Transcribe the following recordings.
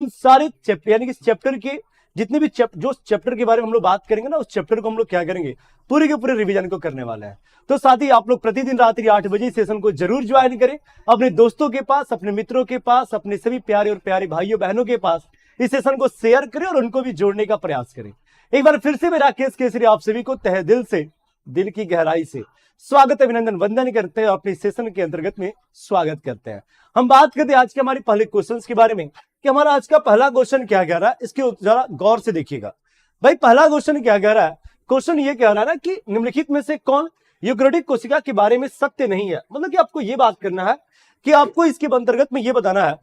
सारे चैप्टर यानी कि चैप्टर के जितने भी जो चैप्टर के बारे में हम लोग बात करेंगे ना, उस चैप्टर को हम लोग क्या करेंगे, पूरे के पूरे रिवीजन को करने वाले हैं। तो साथ ही आप लोग प्रतिदिन रात्रि 8 बजे सेशन को जरूर ज्वाइन करें, अपने दोस्तों के पास, अपने मित्रों के पास, अपने सभी प्यारे और प्यारे भाइयों बहनों के पास इस सेशन को शेयर करें और उनको भी जोड़ने का प्रयास करें। एक बार फिर से मैं राकेश केसरी आप सभी को तहे दिल से, दिल की गहराई से स्वागत अभिनंदन वंदन करते हैं, अपने सेशन के अंतर्गत में स्वागत करते हैं। हम बात करते हैं आज के हमारे पहले क्वेश्चंस के बारे में कि हमारा आज का पहला क्वेश्चन क्या कह रहा है, इसके जरा गौर से देखिएगा। भाई पहला क्वेश्चन क्या कह रहा है, क्वेश्चन ये कह रहा है ना कि निम्नलिखित में से कौन यूकेरियोटिक कोशिका के बारे में सत्य नहीं है। मतलब कि आपको ये बात करना है कि आपको इसके अंतर्गत में ये बताना है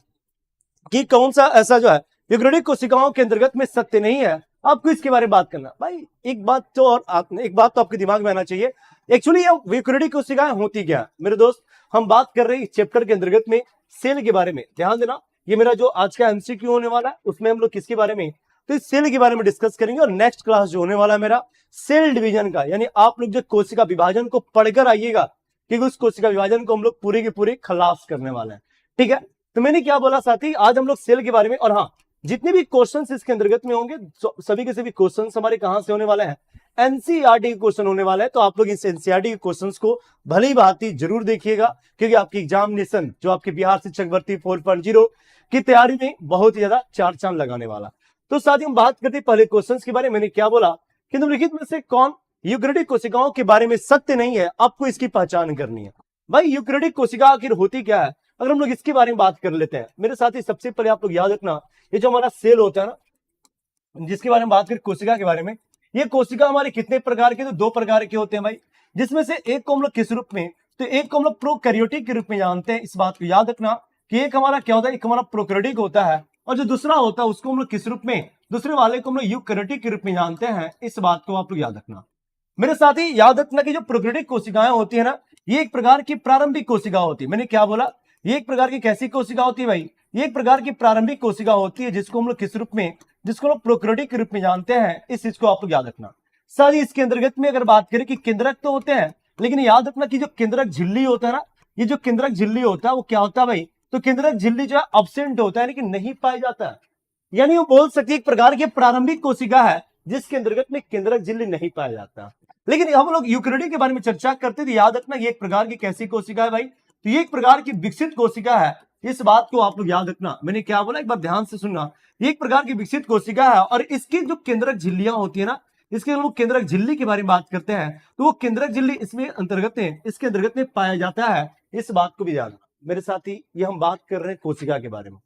कि कौन सा ऐसा जो है यूकेरियोटिक कोशिकाओं के अंतर्गत में सत्य नहीं है, आपको इसके बारे में बात करना। भाई एक बात तो आपके दिमाग में आना चाहिए, एक्चुअली ये यूकेरियोटिक कोशिकाएं होती क्या है। मेरे दोस्त हम बात कर रहे हैं चैप्टर के अंतर्गत में सेल के बारे में। ध्यान देना, ये मेरा जो आज का एमसीक्यू होने वाला है उसमें हम लोग किसके बारे में, तो इस सेल के बारे में डिस्कस करेंगे। और नेक्स्ट क्लास जो होने वाला है मेरा सेल डिवीजन का, यानी आप लोग जो कोशिका विभाजन को पढ़कर आइएगा, क्योंकि उस कोशिका विभाजन को हम लोग पूरे के पूरे खलास करने वाले हैं। ठीक है, तो मैंने क्या बोला साथी, आज हम लोग सेल के बारे में, और हाँ जितने भी क्वेश्चंस इसके अंतर्गत में होंगे सभी के सभी क्वेश्चंस हमारे कहां से होने वाले हैं, एनसीईआरटी के क्वेश्चन होने वाला है। तो आप लोग इस एनसीईआरटी के क्वेश्चंस को भली भांति जरूर देखिएगा, क्योंकि आपकी एग्जामिनेशन जो आपके बिहार शिक्षक भर्ती 4.0 की तैयारी में बहुत ही ज्यादा चार चांद लगाने वाला। तो साथ ही हम बात करते हैं पहले क्वेश्चंस के बारे में। मैंने क्या बोला कि निम्नलिखित में से कौन यूकेरियोटिक कोशिकाओं के बारे में सत्य नहीं है, आपको इसकी पहचान करनी है। भाई यूकेरियोटिक कोशिका आखिर होती क्या है, अगर हम लोग इसके बारे में बात कर लेते हैं मेरे साथी, सबसे पहले आप लोग याद रखना, ये जो हमारा सेल होता है ना, जिसके बारे में बात करें कोशिका के बारे में, ये कोशिका हमारे कितने प्रकार के, तो दो प्रकार के होते हैं भाई, जिसमें से एक को हम लोग किस रूप में, तो एक को हम लोग प्रोकैरियोटिक के रूप में जानते हैं। इस बात को याद रखना कि एक हमारा क्या होता है, एक हमारा प्रोकैरियोटिक होता है, और जो दूसरा होता है उसको हम लोग किस रूप में, दूसरे वाले को हम लोग यूकेरियोटिक के रूप में जानते हैं। इस बात को आप लोग याद रखना। मेरे साथ ही याद रखना कि जो प्रोकैरियोटिक कोशिकाएं होती है ना, ये एक प्रकार की प्रारंभिक कोशिका होती है। मैंने क्या बोला, ये एक प्रकार की कैसी कोशिका होती है भाई, ये एक प्रकार की प्रारंभिक कोशिका होती है, जिसको हम लोग किस रूप में, जिसको लोग प्रोकैरियोटिक के रूप में जानते हैं। इस चीज को आप लोग याद रखना। साथ ही इसके अंतर्गत में अगर बात करें कि केंद्रक तो होते हैं, लेकिन याद रखना कि जो केंद्रक झिल्ली होता है ना, ये जो केंद्रक झिल्ली होता है वो क्या होता है भाई, तो केंद्रक झिल्ली जो है अब्सेंट होता है, लेकिन नहीं पाया जाता है। यानी वो बोल सकते एक प्रकार की प्रारंभिक कोशिका है जिसके अंतर्गत में केंद्रक झिल्ली नहीं पाया जाता। लेकिन हम लोग यूकेरियोटिक के बारे में चर्चा करते थे, याद रखना ये एक प्रकार की कैसी कोशिका है भाई, तो ये एक प्रकार की विकसित कोशिका है। इस बात को आप लोग याद रखना। मैंने क्या बोला, एक बार ध्यान से सुनना, ये एक प्रकार की विकसित कोशिका है, और इसकी जो केंद्रक झिल्लियां होती है ना, इसके हम लोग केंद्रक झिल्ली के बारे में बात करते हैं, तो वो केंद्रक झिल्ली इसमें अंतर्गत है, इसके अंतर्गत में पाया जाता है। इस बात को भी जानना मेरे साथी। ये हम बात कर रहे हैं कोशिका के बारे में।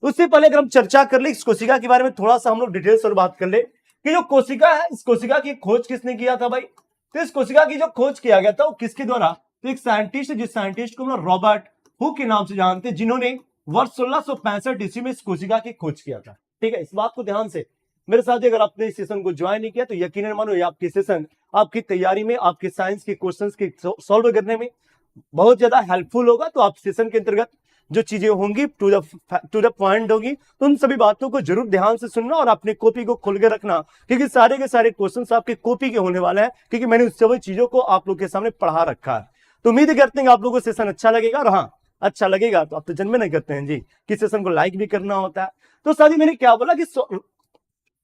उससे पहले अगर हम चर्चा कर ले इस कोशिका के बारे में, थोड़ा सा हम लोग डिटेल्स और बात कर ले कि जो कोशिका है, इस कोशिका की खोज किसने किया था भाई, तो इस कोशिका की जो खोज किया गया था वो किसके द्वारा, तो एक साइंटिस्ट, जिस साइंटिस्ट को हम लोग रॉबर्ट हुक के नाम से जानते हैं, जिन्होंने वर्ष 1665 ईस्वी में इस कोशिका की खोज किया था। ठीक है, इस बात को ध्यान से मेरे साथ, अगर आपने इस सेशन को ज्वाइन नहीं किया तो यकीनन मानो ये आपकी सेशन आपकी तैयारी में, आपके साइंस के क्वेश्चंस के सॉल्व करने में बहुत ज्यादा हेल्पफुल होगा। तो आप सेशन के अंतर्गत जो चीजें होंगी टू द पॉइंट होगी, तो उन सभी बातों को जरूर ध्यान से सुनना और अपने कॉपी को खोल के रखना, क्योंकि सारे के सारे क्वेश्चंस आपके कॉपी के होने वाले हैं, क्योंकि मैंने उस सभी चीजों को आप लोग के सामने पढ़ा रखा है। तो उम्मीद करते हैं कि आप लोगों को सेशन अच्छा लगेगा, और हाँ अच्छा लगेगा तो आप तो जन्म नहीं करते हैं जी कि सेशन को लाइक भी करना होता है। तो साथ ही मैंने क्या बोला कि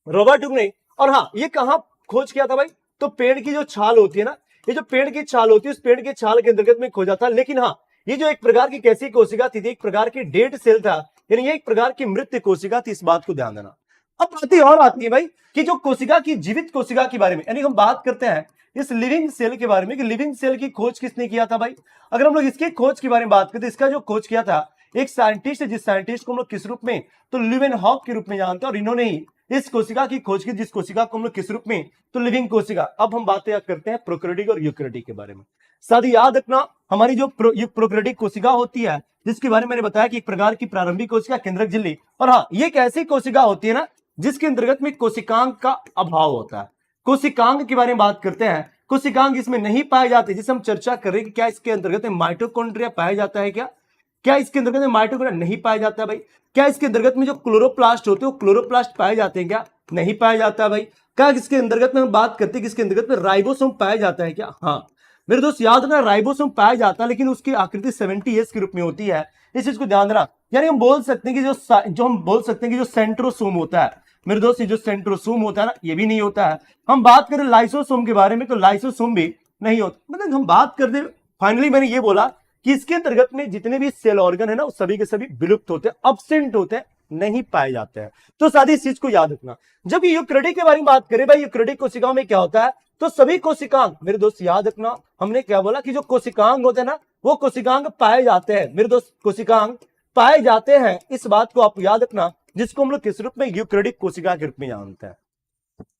रॉबर्ट हुक ने, और हाँ ये कहाँ खोज किया था भाई, तो पेड़ की जो छाल होती है ना, ये जो पेड़ की छाल होती है, उस पेड़ की छाल के अंतर्गत में खोजा था। लेकिन हाँ ये जो एक प्रकार की कैसी कोशिका थी, एक प्रकार की डेड सेल था, यानी ये एक प्रकार की मृत कोशिका थी। इस बात को ध्यान देना। अब बात और आती है भाई कि जो कोशिका की जीवित कोशिका के बारे में, यानी हम बात करते हैं इस लिविंग सेल के बारे में कि लिविंग सेल की खोज किसने किया था भाई। अगर हम लोग इसकी खोज के बारे में बात करते हैं, इसका जो खोज किया था एक साइंटिस्ट है, जिस साइंटिस्ट को हम लोग किस रूप में, तो लीवेनहॉक के रूप में जानते हैं, और इन्होंने ही इस कोशिका की खोज की, जिस कोशिका को हम लोग किस रूप में, तो लिविंग कोशिका। अब हम बातें करते हैं प्रोकैरियोटिक और यूकेरियोटिक के बारे में। साथ ही याद रखना हमारी जो प्रोकैरियोटिक कोशिका होती है, जिसके बारे में मैंने बताया कि एक प्रकार की प्रारंभिक कोशिका केंद्रक झिल्ली, और हाँ ये एक ऐसी कोशिका होती है ना जिसके अंतर्गत में कोशिकांग का अभाव होता है। कोशिकांग के बारे में बात करते हैं, कोशिकांग इसमें नहीं पाए जाते, जिसे हम चर्चा कर रहे हैं कि क्या इसके अंतर्गत में माइटोकॉन्ड्रिया पाया जाता है, क्या इसके अंतर्गत में माइटोकॉन्ड्रिया नहीं पाया जाता है भाई। क्या इसके अंतर्गत में जो क्लोरोप्लास्ट होते हैं वो क्लोरोप्लास्ट पाए जाते हैं, क्या नहीं पाया जाता भाई। क्या इसके अंतर्गत में हम बात करते हैं कि इसके अंतर्गत में राइबोसोम पाया जाता है क्या, हाँ मेरे दोस्त याद रखना राइबोसोम पाया जाता है, लेकिन उसकी आकृति 70S के रूप में होती है। इस चीज को ध्यान देना, यानी हम बोल सकते हैं कि जो हम बोल सकते हैं कि जो सेंट्रोसोम होता है मेरे दोस्त, ये जो सेंट्रोसोम होता है ना, ये भी नहीं होता है। हम बात करें लाइसोसोम के बारे में, तो लाइसोसोम भी नहीं होता। मतलब हम बात करते, फाइनली मैंने ये बोला कि इसके अंतर्गत में जितने भी सेल ऑर्गन है ना, सभी के सभी विलुप्त होते हैं, अब्सेंट होते हैं, नहीं पाए जाते हैं। तो साथ ही इस चीज को याद रखना। जब यूक्रेटिक के बारे में बात करें भाई, यूक्रेटिक कोशिकाओं में क्या होता है, तो सभी कोशिकांग मेरे दोस्त याद रखना, हमने क्या बोला कि जो कोशिकांग होते हैं ना, वो कोशिकांग पाए जाते हैं मेरे दोस्त, कोशिकांग पाए जाते हैं। इस बात को आप याद रखना, जिसको हम लोग किस रूप में, यूक्रेटिक कोशिका के रूप में जानते हैं।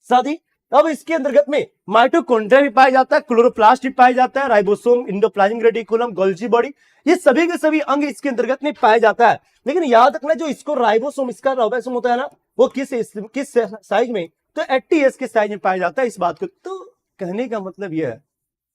साथ ही अब इसके अंतर्गत में माइटोकॉन्ड्रिया भी पाया जाता है, क्लोरोप्लास्ट भी पाया जाता है, ribosome, endoplasmic reticulum, Golgi body, ये सभी के सभी अंग इसके अंतर्गत में पाया जाता है। लेकिन याद रखना, जो इसको राइबोसोम, इसका राइबोसोम होता है ना, वो किस साइज में, तो 80s के साइज में पाया जाता है। इस बात को तो कहने का मतलब यह है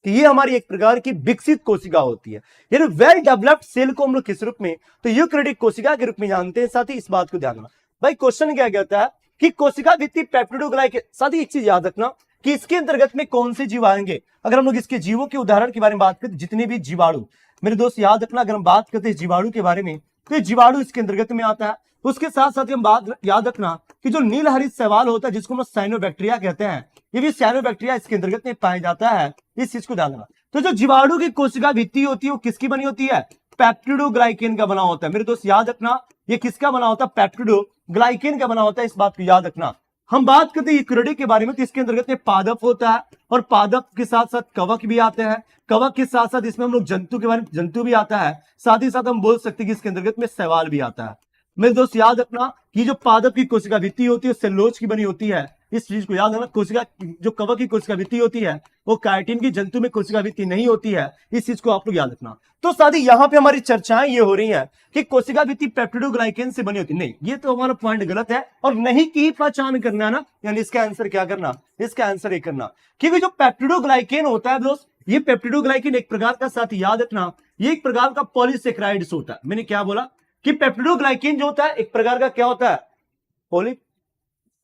कि ये हमारी एक प्रकार की विकसित कोशिका होती है, यानी वेल डेवलप्ड सेल को हम लोग किस रूप में, तो यूक्रेटिक कोशिका के रूप में जानते हैं। साथ ही इस बात को ध्यान रखना भाई, क्वेश्चन क्या कहता है कि कोशिका भित्ति पेप्टिडोग्लाइकेन। साथ ही एक चीज याद रखना कि इसके अंतर्गत में कौन से जीव आएंगे। अगर हम लोग इसके जीवों के उदाहरण के बारे में बात करें, जितने भी जीवाणु मेरे दोस्त याद रखना, अगर हम बात करते हैं जीवाणु के बारे में, तो जीवाणु इसके अंतर्गत में आता है। उसके साथ साथ हम बात याद रखना कि जो नील हरित शैवाल होता है, जिसको हम साइनोबैक्टीरिया कहते हैं, ये भी साइनोबैक्टीरिया इसके अंतर्गत में पाया जाता है। इस चीज को ध्यान रखना। तो जो जीवाणु की कोशिका भित्ति होती है, वो किसकी बनी होती है, पेप्टिडोग्लाइकेन का बना होता है। मेरे दोस्त याद रखना, ये किसका बना होता है, पेप्टिडोग्लाइकेन का बना होता है। इस बात को याद रखना। हम बात करते हैं यूक्रेटिक के बारे में, तो इसके अंतर्गत में पादप होता है, और पादप के साथ साथ कवक भी आते हैं। कवक के साथ साथ इसमें हम लोग जंतु के बारे में, जंतु भी आता है। साथ ही साथ हम बोल सकते हैं कि इसके अंतर्गत में शैवाल भी आता है। मेरे दोस्त याद रखना कि जो पादप की कोशिका भित्ति होती है, सेलुलोज की बनी होती है। इस चीज को याद रखना। कोशिका, जो कवक की कोशिका भित्ति होती है, वो काइटिन की जंतु में कोशिका भित्ति नहीं होती है। इस चीज को आप लोग याद रखना। तो साथ ही यहाँ पे हमारी चर्चाएं ये हो रही हैं कि कोशिका भित्ति पेप्टिडोग्लाइकेन से बनी होती नहीं, ये तो हमारा पॉइंट गलत है, और नहीं की पहचान करना है ना, यानी इसका आंसर क्या करना, इसका आंसर ये करना। क्योंकि जो पेप्टिडोग्लाइकेन होता है दोस्त, ये पेप्टिडोग्लाइकेन एक प्रकार का, साथ ही याद रखना, ये एक प्रकार का पॉलीसेक्राइड्स होता है। मैंने क्या बोला कि पेप्टिडोग्लाइकेन जो होता है एक प्रकार का क्या होता है,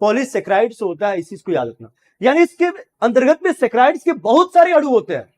पॉलीसेक्राइड्स होता है। इस चीज को याद रखना, यानी इसके अंतर्गत में सेक्राइड्स के बहुत सारे अणु होते हैं।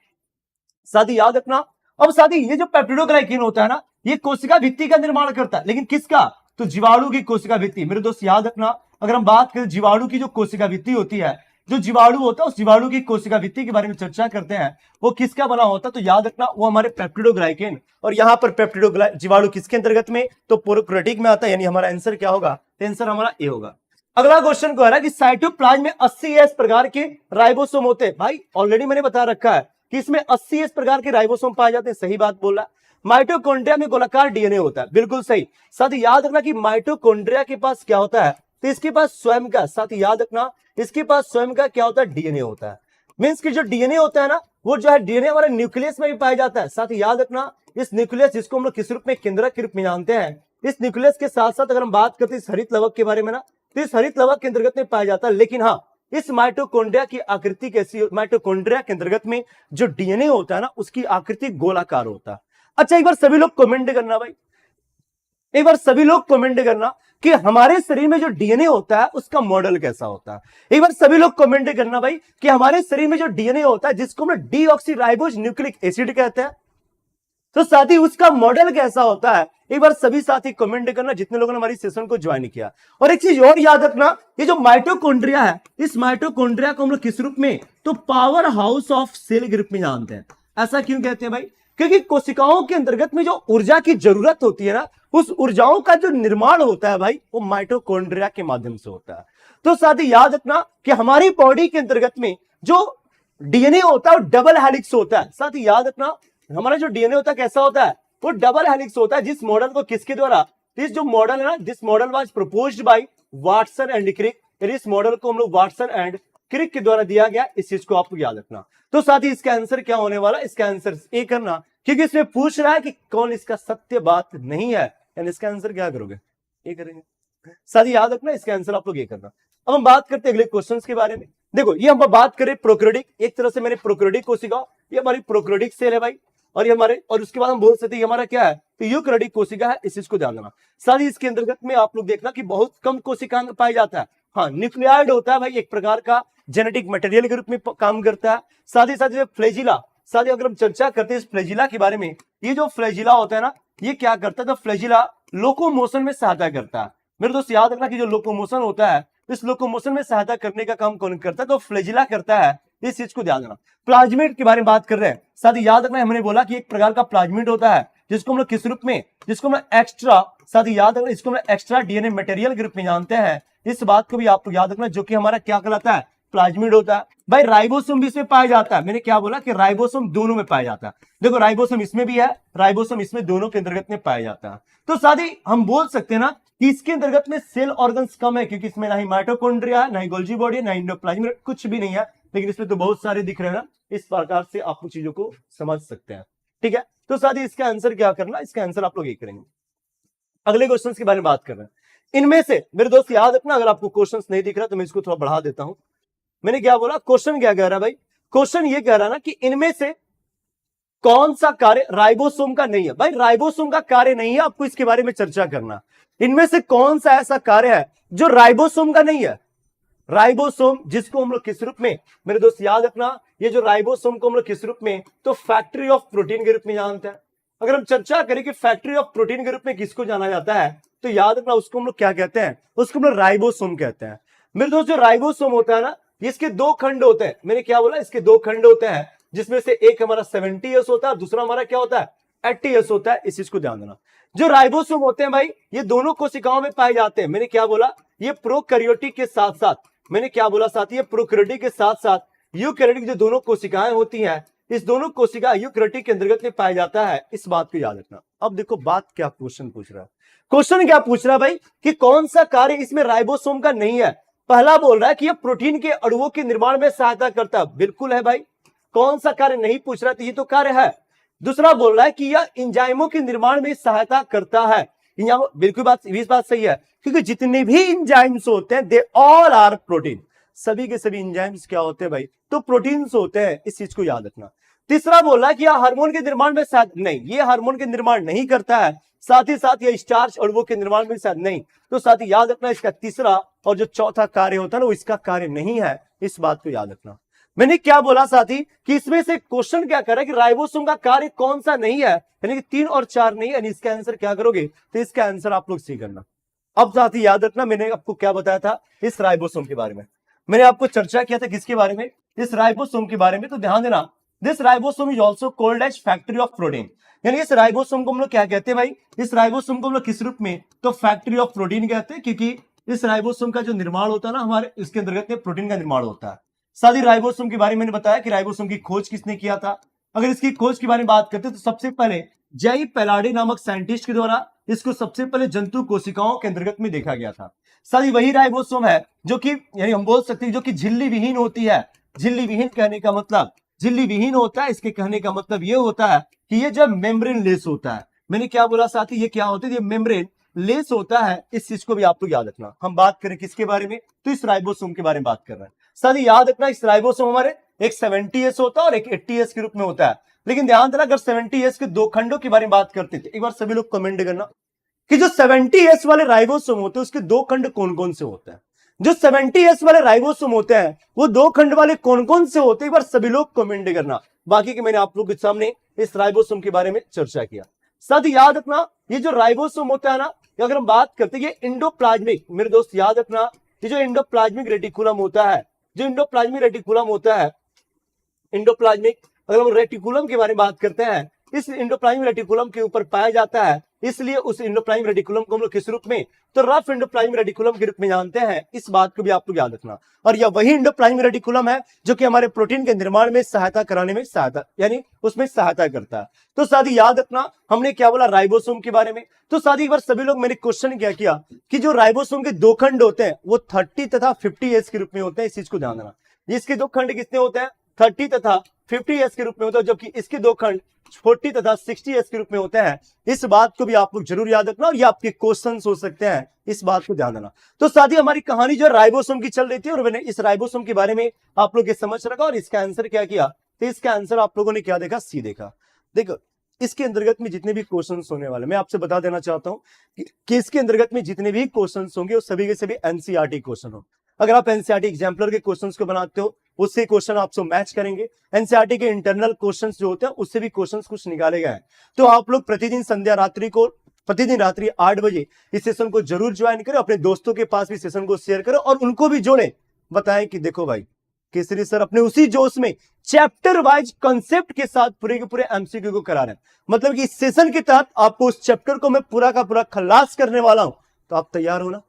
साथ ही याद रखना। अब साथ ही ये जो पेप्टिडोग्लाइकेन होता है ना, ये कोशिका भित्ति का निर्माण करता है, लेकिन किसका, तो जीवाणु की कोशिका भित्ति। मेरे दोस्त याद रखना, अगर हम बात करें जीवाणु की जो कोशिका भित्ति होती है, जो जीवाणु होता है, उस जीवाणु की कोशिका भित्ति के बारे में चर्चा करते हैं, वो किसका बना होता है, तो याद रखना वो हमारे पेप्टिडोग्लाइकेन। और यहां पर जीवाणु किसके अंतर्गत में, तो प्रोकैरियोटिक में आता है। यानी हमारा आंसर क्या होगा, आंसर हमारा ए होगा। अगला क्वेश्चन को है कि साइटोप्लाज्म में 80s प्रकार के राइबोसोम होते हैं। भाई ऑलरेडी मैंने बता रखा है कि इसमें 80s प्रकार के राइबोसोम पाए जाते हैं, सही बात बोला। माइटोकॉन्ड्रिया में गोलाकार डीएनए होता है, बिल्कुल सही। साथ ही याद रखना कि माइटोकॉन्ड्रिया के पास क्या होता है, तो इसके पास स्वयं का, साथ ही याद रखना इसके पास स्वयं का क्या होता है, डीएनए होता है। मींस कि जो डीएनए होता है ना, वो जो है डीएनए हमारे न्यूक्लियस में भी पाया जाता है। साथ ही याद रखना इस न्यूक्लियस, जिसको हम लोग किस रूप में, केंद्रक के रूप में जानते हैं, इस न्यूक्लियस के साथ साथ अगर हम बात करते हैं इस हरित लवक के बारे में ना, तो इस हरित लवक के अंतर्गत में पाया जाता है। लेकिन हाँ, इस माइटोकॉन्ड्रिया की आकृति कैसी, माइटोकॉन्ड्रिया के अंतर्गत में जो डीएनए होता है ना, उसकी आकृति गोलाकार होता है। अच्छा, एक बार सभी लोग कमेंट करना भाई, एक बार सभी लोग कमेंट करना कि हमारे शरीर में जो डीएनए होता है उसका मॉडल कैसा होता है। एक बार सभी लोग कमेंट करना भाई कि हमारे शरीर में जो डीएनए होता है, जिसको हम डीऑक्सीराइबोज न्यूक्लिक एसिड कहते हैं, तो साथी उसका मॉडल कैसा होता है। एक बार सभी साथी कमेंट करना जितने लोगों ने हमारी सेशन को ज्वाइन किया। और एक चीज और याद रखना, ये जो माइटोकॉन्ड्रिया है, इस माइटोकॉन्ड्रिया को हम लोग किस रूप में, तो पावर हाउस ऑफ सेल के रूप में जानते हैं। ऐसा क्यों कहते हैं भाई, क्योंकि कोशिकाओं के अंतर्गत में जो ऊर्जा की जरूरत होती है ना, उस ऊर्जाओं का जो निर्माण होता है भाई, वो माइटोकॉन्ड्रिया के माध्यम से होता है। तो साथ ही याद रखना कि हमारी बॉडी के अंतर्गत में जो डीएनए होता है वो डबल हेलिक्स होता है। साथ ही याद रखना हमारा जो डीएनए होता है कैसा होता है, वो डबल हेलिक्स होता है। जिस मॉडल को किसके द्वारा, दिस जो मॉडल है ना, this model was proposed by Watson and Crick. इस मॉडल को हम लोग वाटसन एंड क्रिक के द्वारा दिया गया। इस चीज को आपको याद रखना। तो साथ ही इसका आंसर क्या होने वाला, इसका आंसर ए करना, क्योंकि इसमें पूछ रहा है कि कौन इसका सत्य बात नहीं है, यानी इसका आंसर क्या करोगे, ए करेंगे। साथ ही याद रखना इसका आंसर आप लोग ये करना। अब हम बात करते हैं अगले क्वेश्चंस के बारे में। देखो ये हम बात करें प्रोकैरियोटिक, एक तरह से मैंने प्रोकैरियोटिक कोशिका, ये हमारी प्रोकैरियोटिक सेल है भाई, और ये हमारे, और उसके बाद हम बोल सकते हैं हमारा क्या है, तो यूकैरियोटिक कोशिका है। इस चीज को ध्यान देना। साथ ही इसके अंतर्गत में आप लोग देखना कि बहुत कम कोशिकांग पाया जाता है। हाँ, न्यूक्लियाइड होता है भाई, एक प्रकार का जेनेटिक मटेरियल के रूप में काम करता है। साथ ही साथ फ्लैजिला, साथियों अगर हम चर्चा करते हैं इस फ्लैजिला के बारे में, ये जो फ्लैजिला होता है ना, ये क्या करता है? तो फ्लैजिला लोकोमोशन में सहायता करता है। मेरे दोस्त याद रखना कि जो लोकोमोशन होता है, इस लोकोमोशन में सहायता करने का काम कौन करता है? तो फ्लैजिला करता है। इस चीज को ध्यान देना। प्लाज्मिड के बारे में बात कर रहे हैं, साथ ही याद रखना हमने बोला कि एक प्रकार का प्लाज्मिड होता है जिसको हम लोग किस रूप में, जिसको हम एक्स्ट्रा, साथ ही याद रखना इसको हम एक्स्ट्रा डीएनए मटेरियल के रूप में जानते हैं। इस बात को भी आप याद रखना, जो कि हमारा क्या कहलाता है? प्लाज्मिड होता है। भाई राइबोसोम भी इसमें पाया जाता है। मैंने क्या बोला कि राइबोसोम दोनों में पाया जाता है। देखो राइबोसोम इसमें भी है, राइबोसोम इसमें, दोनों के अंतर्गत में पाया जाता है। तो साथ ही हम बोल सकते हैं ना कि इसके अंतर्गत में सेल ऑर्गन्स कम है, क्योंकि इसमें ना ही माइटोकॉन्ड्रिया है, ना ही गोल्जी बॉडी, ना ही एंडोप्लाज्मिक, कुछ भी नहीं है। लेकिन इसमें तो बहुत सारे दिख रहे हैं ना। इस प्रकार से आप लोग चीजों को समझ सकते हैं। ठीक है, तो साथ ही इसका आंसर क्या करना, इसका आंसर आप लोग ये करेंगे। अगले क्वेश्चन के बारे में बात कर रहे हैं। इनमें से मेरे दोस्त याद रखना, अगर आपको क्वेश्चन नहीं दिख रहा तो मैं इसको थोड़ा बढ़ा देता हूं। मैंने क्या बोला, क्वेश्चन क्या कह रहा है भाई? क्वेश्चन ये कह रहा है ना कि इनमें से कौन सा कार्य राइबोसोम का नहीं है? भाई राइबोसोम का कार्य नहीं है, आपको इसके बारे में चर्चा करना। इनमें से कौन सा ऐसा कार्य है जो राइबोसोम का नहीं है? राइबोसोम जिसको हम लोग किस रूप में, मेरे दोस्त याद रखना, ये जो राइबोसोम को हम लोग किस रूप में, तो फैक्ट्री ऑफ प्रोटीन के रूप में जानते हैं। अगर हम चर्चा करें कि फैक्ट्री ऑफ प्रोटीन के रूप में किसको जाना जाता है, तो याद रखना उसको हम लोग क्या कहते हैं? उसको हम लोग राइबोसोम कहते हैं। मेरे दोस्त जो राइबोसोम होता है ना, इसके दो खंड होते हैं। मैंने क्या बोला, इसके दो खंड होते हैं, जिसमें से एक हमारा 70S होता है, दूसरा हमारा क्या होता है? 80S होता है। इस चीज को ध्यान देना। जो राइबोसोम होते हैं भाई, ये दोनों कोशिकाओं में पाए जाते हैं। मैंने क्या बोला, ये प्रोकैरियोटिक के साथ साथ, मैंने क्या बोला साथी, ये प्रोकैरियोटिक के साथ साथ यूकैरियोटिक जो दोनों कोशिकाएं होती हैं, इस दोनों कोशिका यूकैरियोटिक के अंतर्गत में पाया जाता है। इस बात को याद रखना। अब देखो बात क्या क्वेश्चन पूछ रहा है। क्वेश्चन क्या पूछ रहा है भाई कि कौन सा कार्य इसमें राइबोसोम का नहीं है? पहला बोल रहा है कि यह प्रोटीन के अणुओं के निर्माण में सहायता करता है। बिल्कुल है भाई। कौन सा कार्य नहीं पूछ रहा, तो ये तो कार्य है। दूसरा बोल रहा है कि यह इंजाइमों के निर्माण में सहायता करता है। बिल्कुल बात सही है, क्योंकि जितने भी इंजाइम्स होते हैं दे ऑल आर प्रोटीन। सभी के सभी इंजाइम्स क्या होते हैं भाई? तो प्रोटीन्स होते हैं। इस चीज को याद रखना। तीसरा बोल रहा है कि यह हार्मोन के निर्माण में सहायता नहीं, ये हार्मोन के निर्माण नहीं करता है। साथ ही साथ यह स्टार्च अणुओं के निर्माण में सहायता नहीं। तो साथ ही याद रखना, इसका तीसरा और जो चौथा कार्य होता है ना, वो इसका कार्य नहीं है। इस बात को याद रखना। मैंने क्या बोला साथी कि इसमें से क्वेश्चन क्या कर रहा है कि राइबोसोम का कार्य कौन सा नहीं है, यानी कि 3 और 4 नहीं है, यानी इसका आंसर क्या करोगे? तो इसका आंसर आप लोग सी करना। अब साथी याद रखना, मैंने आपको क्या बताया था इस राइबोसोम के बारे में? मैंने आपको चर्चा किया था किसके बारे में? इस राइबोसोम के बारे में। तो ध्यान देना, this ribosome is also called as factory of protein. यानी इस राइबोसोम को हम लोग क्या कहते हैं भाई? इस राइबोसोम को हम लोग किस रूप में? तो फैक्ट्री ऑफ प्रोटीन कहते हैं, क्योंकि इस राइबोसोम का जो निर्माण होता है ना, हमारे इसके अंतर्गत में प्रोटीन का निर्माण होता है। साथ ही राइबोसोम के बारे में मैंने बताया कि राइबोसोम की खोज किसने किया था। अगर इसकी खोज के बारे में बात करते हैं तो सबसे पहले जय पैलाडे नामक साइंटिस्ट के द्वारा इसको सबसे पहले जंतु कोशिकाओं के अंतर्गत में देखा गया था। साथ ही वही राइबोसोम है जो कि, यानी हम बोल सकते हैं, जो कि झिल्ली विहीन होती है। झिल्ली विहीन कहने का मतलब, झिल्ली विहीन होता है, इसके कहने का मतलब ये होता है कि ये जब मेम्ब्रेन लेस होता है। मैंने क्या बोला साथी, ये क्या होता है? ये मेम्ब्रेन लेस होता है। इस चीज को भी आप लोग याद रखना। हम बात करें किसके बारे में? तो इस राइबोसोम के बारे में बात कर रहे हैं। साथ ही याद रखना, इस राइबोसोम हमारे एक 70S होता है और एक 80S के रूप में होता है। लेकिन ध्यान देना, अगर 70S के दो खंडों के बारे में बात करते थे, एक बार सभी लोग कमेंट करना कि जो 70S वाले राइबोसोम होते हैं उसके दो खंड कौन कौन से होते हैं? जो 70S वाले राइबोसोम होते हैं वो दो खंड वाले कौन कौन से होते हैं? एक बार सभी लोग कमेंट करना। बाकी के मैंने आप लोगों के सामने इस राइबोसोम के बारे में चर्चा किया। साथ ही याद रखना, ये जो राइबोसोम होता है ना, अगर हम बात करते हैं ये इंडोप्लाज्मिक, मेरे दोस्त याद रखना, ये जो इंडोप्लाज्मिक रेटिकुलम होता है, जो इंडोप्लाज्मिक रेटिकुलम होता है, इंडोप्लाज्मिक, अगर हम रेटिकुलम के बारे में बात करते हैं, इस इंडोप्लाज्मिक रेटिकुलम के ऊपर पाया जाता है। इसलिए उस इंडोप्लाज्मिक रेटिकुलम को हम लोग किस रूप में? तो रफ इंडोप्लाज्मिक रेटिकुलम के रूप में जानते हैं। इस बात को भी आप लोग याद रखना। और यह वही इंडोप्लाज्मिक रेटिकुलम है जो कि हमारे प्रोटीन के निर्माण में सहायता कराने में सहायता, यानी उसमें सहायता करता है। तो साथ ही याद रखना, हमने क्या बोला राइबोसोम के बारे में। तो साथ ही एक बार सभी लोग, मैंने क्वेश्चन क्या किया कि जो राइबोसोम के दो खंड होते हैं वो 30 तथा 50S के रूप में होते हैं। इस चीज को ध्यान देना। इसके दो खंड कितने होते हैं? 30 तथा 50S के रूप में होता है, जबकि इसके दो खंड 40 तथा 60S के रूप में होते हैं। इस बात को भी आप लोग जरूर याद रखना और ये आपके क्वेश्चंस हो सकते हैं। इस बात को ध्यान देना। तो साथ ही हमारी कहानी जो राइबोसोम की चल रही थी और मैंने इस राइबोसोम के बारे में आप लोग ये समझ रखा और इसका आंसर क्या किया? तो इसका आंसर आप लोगों ने क्या देखा? सी देखा। देखो इसके अंतर्गत में जितने भी क्वेश्चंस होने वाले, मैं आपसे बता देना चाहता हूं कि इसके अंतर्गत में जितने भी क्वेश्चंस होंगे वो सभी के सभी एनसीईआरटी क्वेश्चन हो। अगर आप एनसीईआरटी एग्जाम्पलर के क्वेश्चंस को बनाते हो उससे क्वेश्चन आपसे मैच करेंगे। एनसीईआरटी के इंटरनल क्वेश्चंस जो होते हैं उससे भी क्वेश्चंस कुछ निकाले गए हैं। तो आप लोग प्रतिदिन रात्रि 8 बजे इस सेशन को जरूर ज्वाइन करें, अपने दोस्तों के पास भी सेशन को शेयर करें और उनको भी जोड़ें। बताएं कि देखो भाई केसरी सर अपने उसी जोश में चैप्टर वाइज कंसेप्ट के साथ पूरे के पूरे एमसीक्यू को करा रहे हैं। मतलब कि इस सेशन के तहत आपको उस चैप्टर को मैं पूरा का पूरा खलास करने वाला हूं। तो आप तैयार हो ना?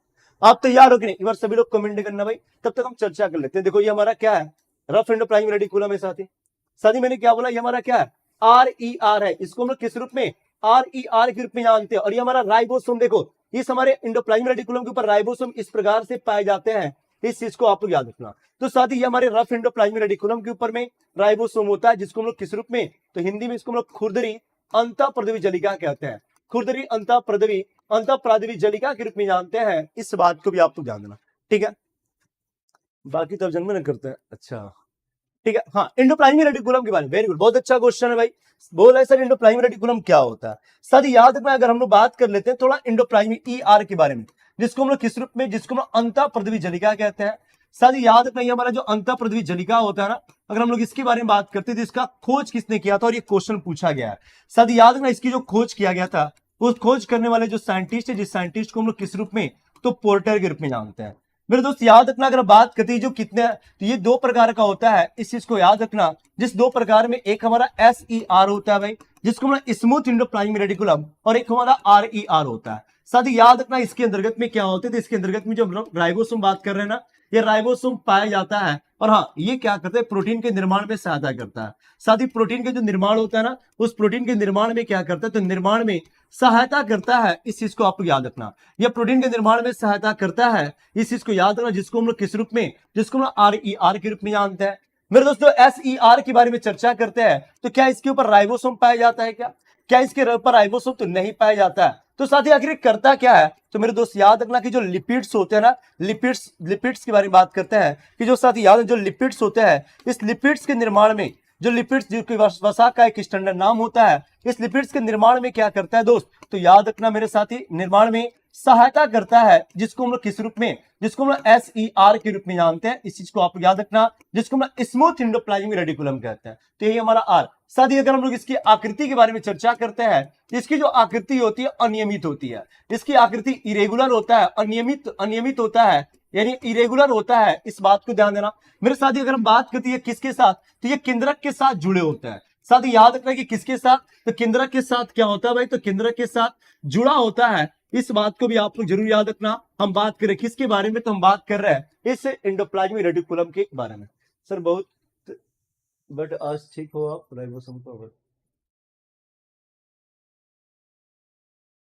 आप तैयार हो कि नहीं? एक बार सभी लोग कमेंट करना भाई, तब तक हम चर्चा कर लेते हैं। देखो ये हमारा क्या है, रफ एंड प्राइम रेडिकुलम है साथी मैंने क्या बोला, ये हमारा क्या है, RER है। इसको हम लोग किस रूप में, RER के रूप में जानते हैं। और ये हमारा राइबोसोम, देखो इस हमारे इंडोप्लाज्मिक रेडिकुलम के ऊपर राइबोसोम इस प्रकार से पाए जाते हैं। इस चीज को आप लोग याद रखना। तो साथ ही ये हमारे रफ इंडोप्लाज्मिक रेडिकुलम के ऊपर में राइबोसोम होता है, जिसको हम लोग किस रूप में, तो हिंदी में इसको हम लोग खुरदरी अंतःप्रदवी जलिका कहते हैं। खुरदरी अंतःप्रदवी जलिका के रूप में जानते हैं। इस बात को भी आप लोग जान देना, ठीक है। बाकी तो अब जन्म न करते हैं, अच्छा ठीक है। हाँ, इंडोप्लाज्मिक रेटिकुलम के बारे में, वेरी गुड, बहुत अच्छा क्वेश्चन है भाई। बोल रहे सर इंडोप्लाज्मिक रेटिकुलम क्या होता है। सर याद रखना, अगर हम लोग बात कर लेते हैं थोड़ा इंडोप्लाज्मिक ER के बारे में, जिसको हम लोग किस रूप में, जिसको हम लोग अंतःप्रदवी जलिका कहते हैं। सर याद रखना, ये हमारा जो अंतःप्रदवी जलिका होता है ना, अगर हम लोग इसके बारे में बात करते हैं तो इसका खोज किसने किया था और ये क्वेश्चन पूछा गया है। सर याद रखना, इसकी जो खोज किया गया था, उस खोज करने वाले जो साइंटिस्ट है, जिस साइंटिस्ट को हम लोग किस रूप में, तो पोर्टर के रूप में जानते हैं। मेरे दोस्त याद रखना, अगर बात करते हैं जो कितने, तो ये दो प्रकार का होता है, इस चीज को याद रखना। जिस दो प्रकार में, एक हमारा SER होता है भाई, जिसको हमारा स्मूथ इंडोप्लाज्मिक रेटिकुलम, और एक हमारा RER होता है। साथ ही याद रखना, इसके अंतर्गत में क्या होते हैं, तो इसके अंतर्गत में जो हम लोग राइबोसोम बात कर रहे हैं ना, ये राइबोसोम पाया जाता है। और हाँ, ये क्या करता है, प्रोटीन के निर्माण में सहायता करता है। साथ ही प्रोटीन के जो निर्माण होता है ना, उस प्रोटीन के निर्माण में क्या करता है, तो निर्माण में सहायता करता है। इस चीज को आप लोग याद रखना, यह प्रोटीन के निर्माण में सहायता करता है। इस चीज को याद रखना, जिसको हम लोग किस रूप में, जिसको हम लोग RER के रूप में जानते हैं। मेरे दोस्तों SER के बारे में चर्चा करते हैं, तो क्या इसके ऊपर राइबोसोम पाया जाता है क्या इसके ऊपर राइबोसोम तो नहीं पाया जाता है। तो साथ ही आखिर करता क्या है, तो मेरे दोस्त याद रखना कि जो लिपिड्स होते हैं ना, लिपिड्स के बारे में बात करते हैं कि जो साथ ही याद, जो लिपिड्स होते हैं, इस लिपिड्स के निर्माण में, जो लिपिड्स जो वसा का एक स्टैंडर्ड नाम होता है, इस लिपिड्स के निर्माण में क्या करता है दोस्त, तो याद रखना मेरे साथी, निर्माण में सहायता करता है। जिसको हम लोग किस रूप में, जिसको हम लोग SER के रूप में जानते हैं। इस चीज को आप याद रखना, जिसको हम लोग स्मूथ इंडोप्लाज्मिक रेटिकुलम कहते हैं। तो यही हमारा R। साथ ही अगर हम लोग इसकी आकृति के बारे में चर्चा करते हैं, इसकी जो आकृति होती है अनियमित होती है। इसकी आकृति इरेगुलर होता है, अनियमित होता है, यानी इरेगुलर होता है। इस बात को ध्यान देना मेरे साथ ही। अगर हम बात करते हैं किसके साथ, तो ये केंद्रक के साथ जुड़े होते हैं। साथ ही याद रखना कि किसके साथ, तो केंद्रक के साथ क्या होता है भाई, तो केंद्रक के साथ जुड़ा होता है। इस बात को भी आप लोग जरूर याद रखना। हम बात करें किसके बारे में, तो हम बात कर रहे हैं इस इंडोप्लाज्मिक रेटिकुलम के बारे में। सर बहुत बट आज ठीक हो आप राइबोसोम को,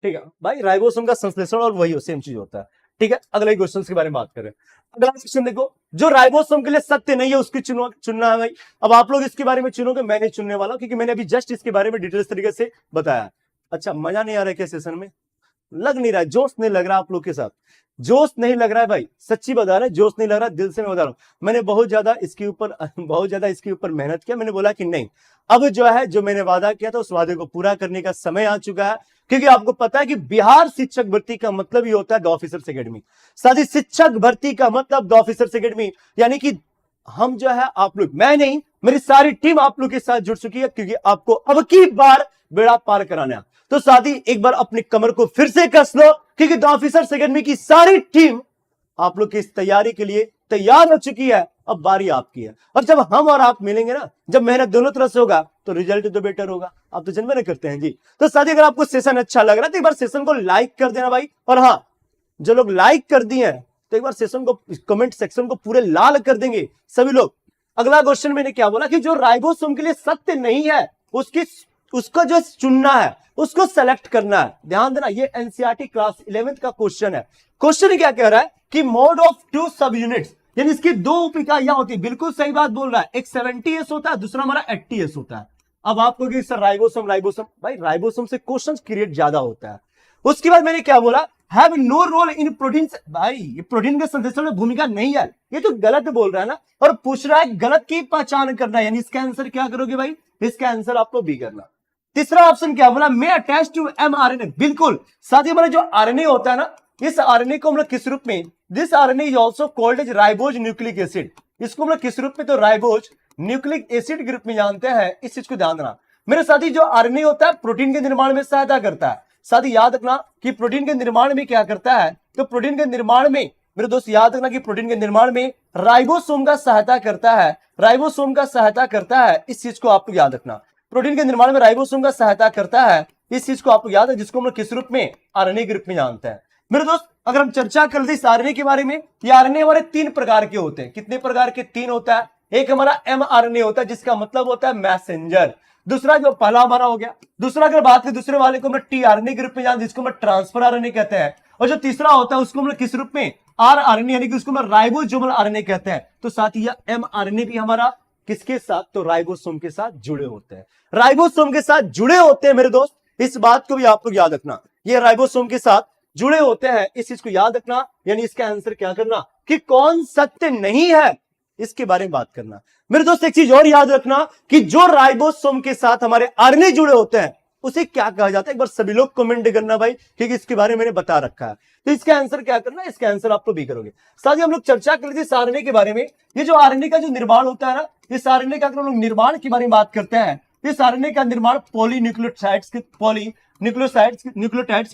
ठीक है भाई, राइबोसोम का संश्लेषण और वही सेम चीज होता है, ठीक है। अगले क्वेश्चन के बारे में बात करें। अगला क्वेश्चन देखो, जो राइबोसोम के लिए सत्य नहीं है उसकी चुनना है भाई। अब आप लोग इसके बारे में चुनोगे, मैं नहीं चुनने वाला हूं, क्योंकि मैंने अभी जस्ट इसके बारे में डिटेल्स तरीके से बताया। अच्छा, मजा नहीं आ रहा है क्या सेशन में? लग नहीं रहा है, जोश नहीं लग रहा आप लोग के साथ, जोश नहीं लग रहा है भाई, सच्ची बता रहे हैं, जोश नहीं लग रहा, दिल से मैं बता रहा हूं। मैंने बहुत ज्यादा इसके ऊपर मेहनत किया। मैंने बोला कि नहीं, अब जो है, जो मैंने वादा किया था उस वादे को पूरा करने का समय आ चुका है। क्योंकि आपको पता है कि बिहार शिक्षक भर्ती का मतलब ही होता है द ऑफिसर्स एकेडमी। साथ ही शिक्षक भर्ती का मतलब द ऑफिसर्स एकेडमी, यानी कि हम जो है, आप लोग, मैं नहीं, मेरी सारी टीम आप लोग के साथ जुड़ चुकी है, क्योंकि आपको अब की बार बेड़ा पार कराना है। तो साथ ही एक बार अपनी कमर को फिर से कस लो, क्योंकि द ऑफिसर्स एकेडमी की सारी टीम आप लोग की इस तैयारी के लिए तैयार हो चुकी है। अब बारी आपकी है। और जब हम और आप मिलेंगे ना, जब मेहनत दोनों तरफ से होगा, तो रिजल्ट तो बेटर होगा। आप तो जन्म नहीं करते हैं जी। तो साथ ही अगर आपको सेशन अच्छा लग रहा है तो एक बार सेशन को लाइक कर देना भाई। और हाँ, जो लोग लाइक कर दिए हैं, तो एक बार सेशन को, कमेंट सेक्शन को पूरे लाल कर देंगे सभी लोग। अगला क्वेश्चन मैंने क्या बोला कि जो राइबोसोम के लिए सत्य नहीं है उसको जो चुनना है, उसको सेलेक्ट करना है। ध्यान देना, ये एनसीईआरटी क्लास 11th का क्वेश्चन है। क्वेश्चन क्या कह रहा है कि मोड ऑफ टू सब यूनिट्स, यानी इसकी दो उप इकाइयां होती है। बिल्कुल सही बात बोल रहा है, एक 70s होता है, दूसरा हमारा 80s होता है। अब आपको कि सर राइबोसोम भाई, राइबोसोम से क्वेश्चन क्रिएट ज्यादा होता है। उसके बाद मैंने क्या बोला, have no role in protein. भाई ये प्रोटीन के संश्लेषण में भूमिका नहीं है, ये तो गलत बोल रहा है ना। और पूछ रहा है गलत की पहचान करना है, यानी इसका आंसर क्या करोगे भाई, इसका आंसर आपको बी करना। तीसरा ऑप्शन क्या बोला, मे अटैच टू mRNA। बिल्कुल, साथ ही हमारा जो आरएनए होता है ना, इस आरएनए को हम लोग किस रूप में, this RNA is also called as ribose nucleic acid. इसको हम लोग किस रूप में, तो राइबोज न्यूक्लिक एसिड के रूप में जानते हैं। इस चीज को ध्यान देना मेरे साथी। जो आरएनए होता है प्रोटीन के निर्माण में सहायता करता है। साथी याद रखना कि प्रोटीन के निर्माण में क्या करता है, तो प्रोटीन के निर्माण में मेरे दोस्त याद रखना कि प्रोटीन के निर्माण में राइबोसोम का सहायता करता है। राइबोसोम का सहायता करता है, इस चीज को आपको याद रखना। प्रोटीन के निर्माण में राइबोसोम का सहायता करता है, इस चीज को आपको याद है, जिसको हम लोग किस रूप में, आरएनए के रूप में जानते हैं। मेरे दोस्त अगर हम चर्चा कर लें इस आरएनए के बारे में, ये आरएनए हमारे 3 प्रकार के होते हैं। कितने प्रकार के? 3 होता है। एक हमारा एमआरएनए होता है, जिसका मतलब होता है मैसेंजर। दूसरा जो पहला हमारा हो गया। दूसरा अगर बात करें दूसरे वाले को हम टीआरएनए के रूप में जानते हैं, जिसको हम ट्रांसफर आरएनए कहते हैं। और जो तीसरा होता है उसको हम किस रूप में, आरआरएनए, यानी कि उसको हम राइबोसोमल आरएनए कहते हैं। तो साथ ही एमआरएनए भी हमारा किसके साथ, तो राइबोसोम के साथ जुड़े होते हैं। राइबोसोम के साथ जुड़े होते हैं मेरे दोस्त, इस बात को भी आप लोग याद रखना। ये राइबोसोम के साथ जुड़े होते हैं, इस चीज को याद रखना। यानी इसका आंसर क्या करना कि कौन सत्य नहीं है, इसके बारे में बात करना। मेरे दोस्त एक चीज और याद रखना कि जो राइबोसोम के साथ हमारे आरएनए जुड़े होते हैं उसे क्या कहा जाता है, एक बार सभी लोग कमेंट करना भाई, क्योंकि इसके बारे में मैंने बता रखा है। तो इसका आंसर क्या करना है, इसका आंसर आप लोग भी करोगे। साथ ही हम लोग चर्चा कर रहे थे आरएनए के बारे में। ये जो आरएनए का जो निर्माण होता है ना, इस आरएनए का अगर हम लोग निर्माण के बारे में बात करते हैं, इस आरएनए का निर्माण पॉलीन्यूक्लियोटाइड्स के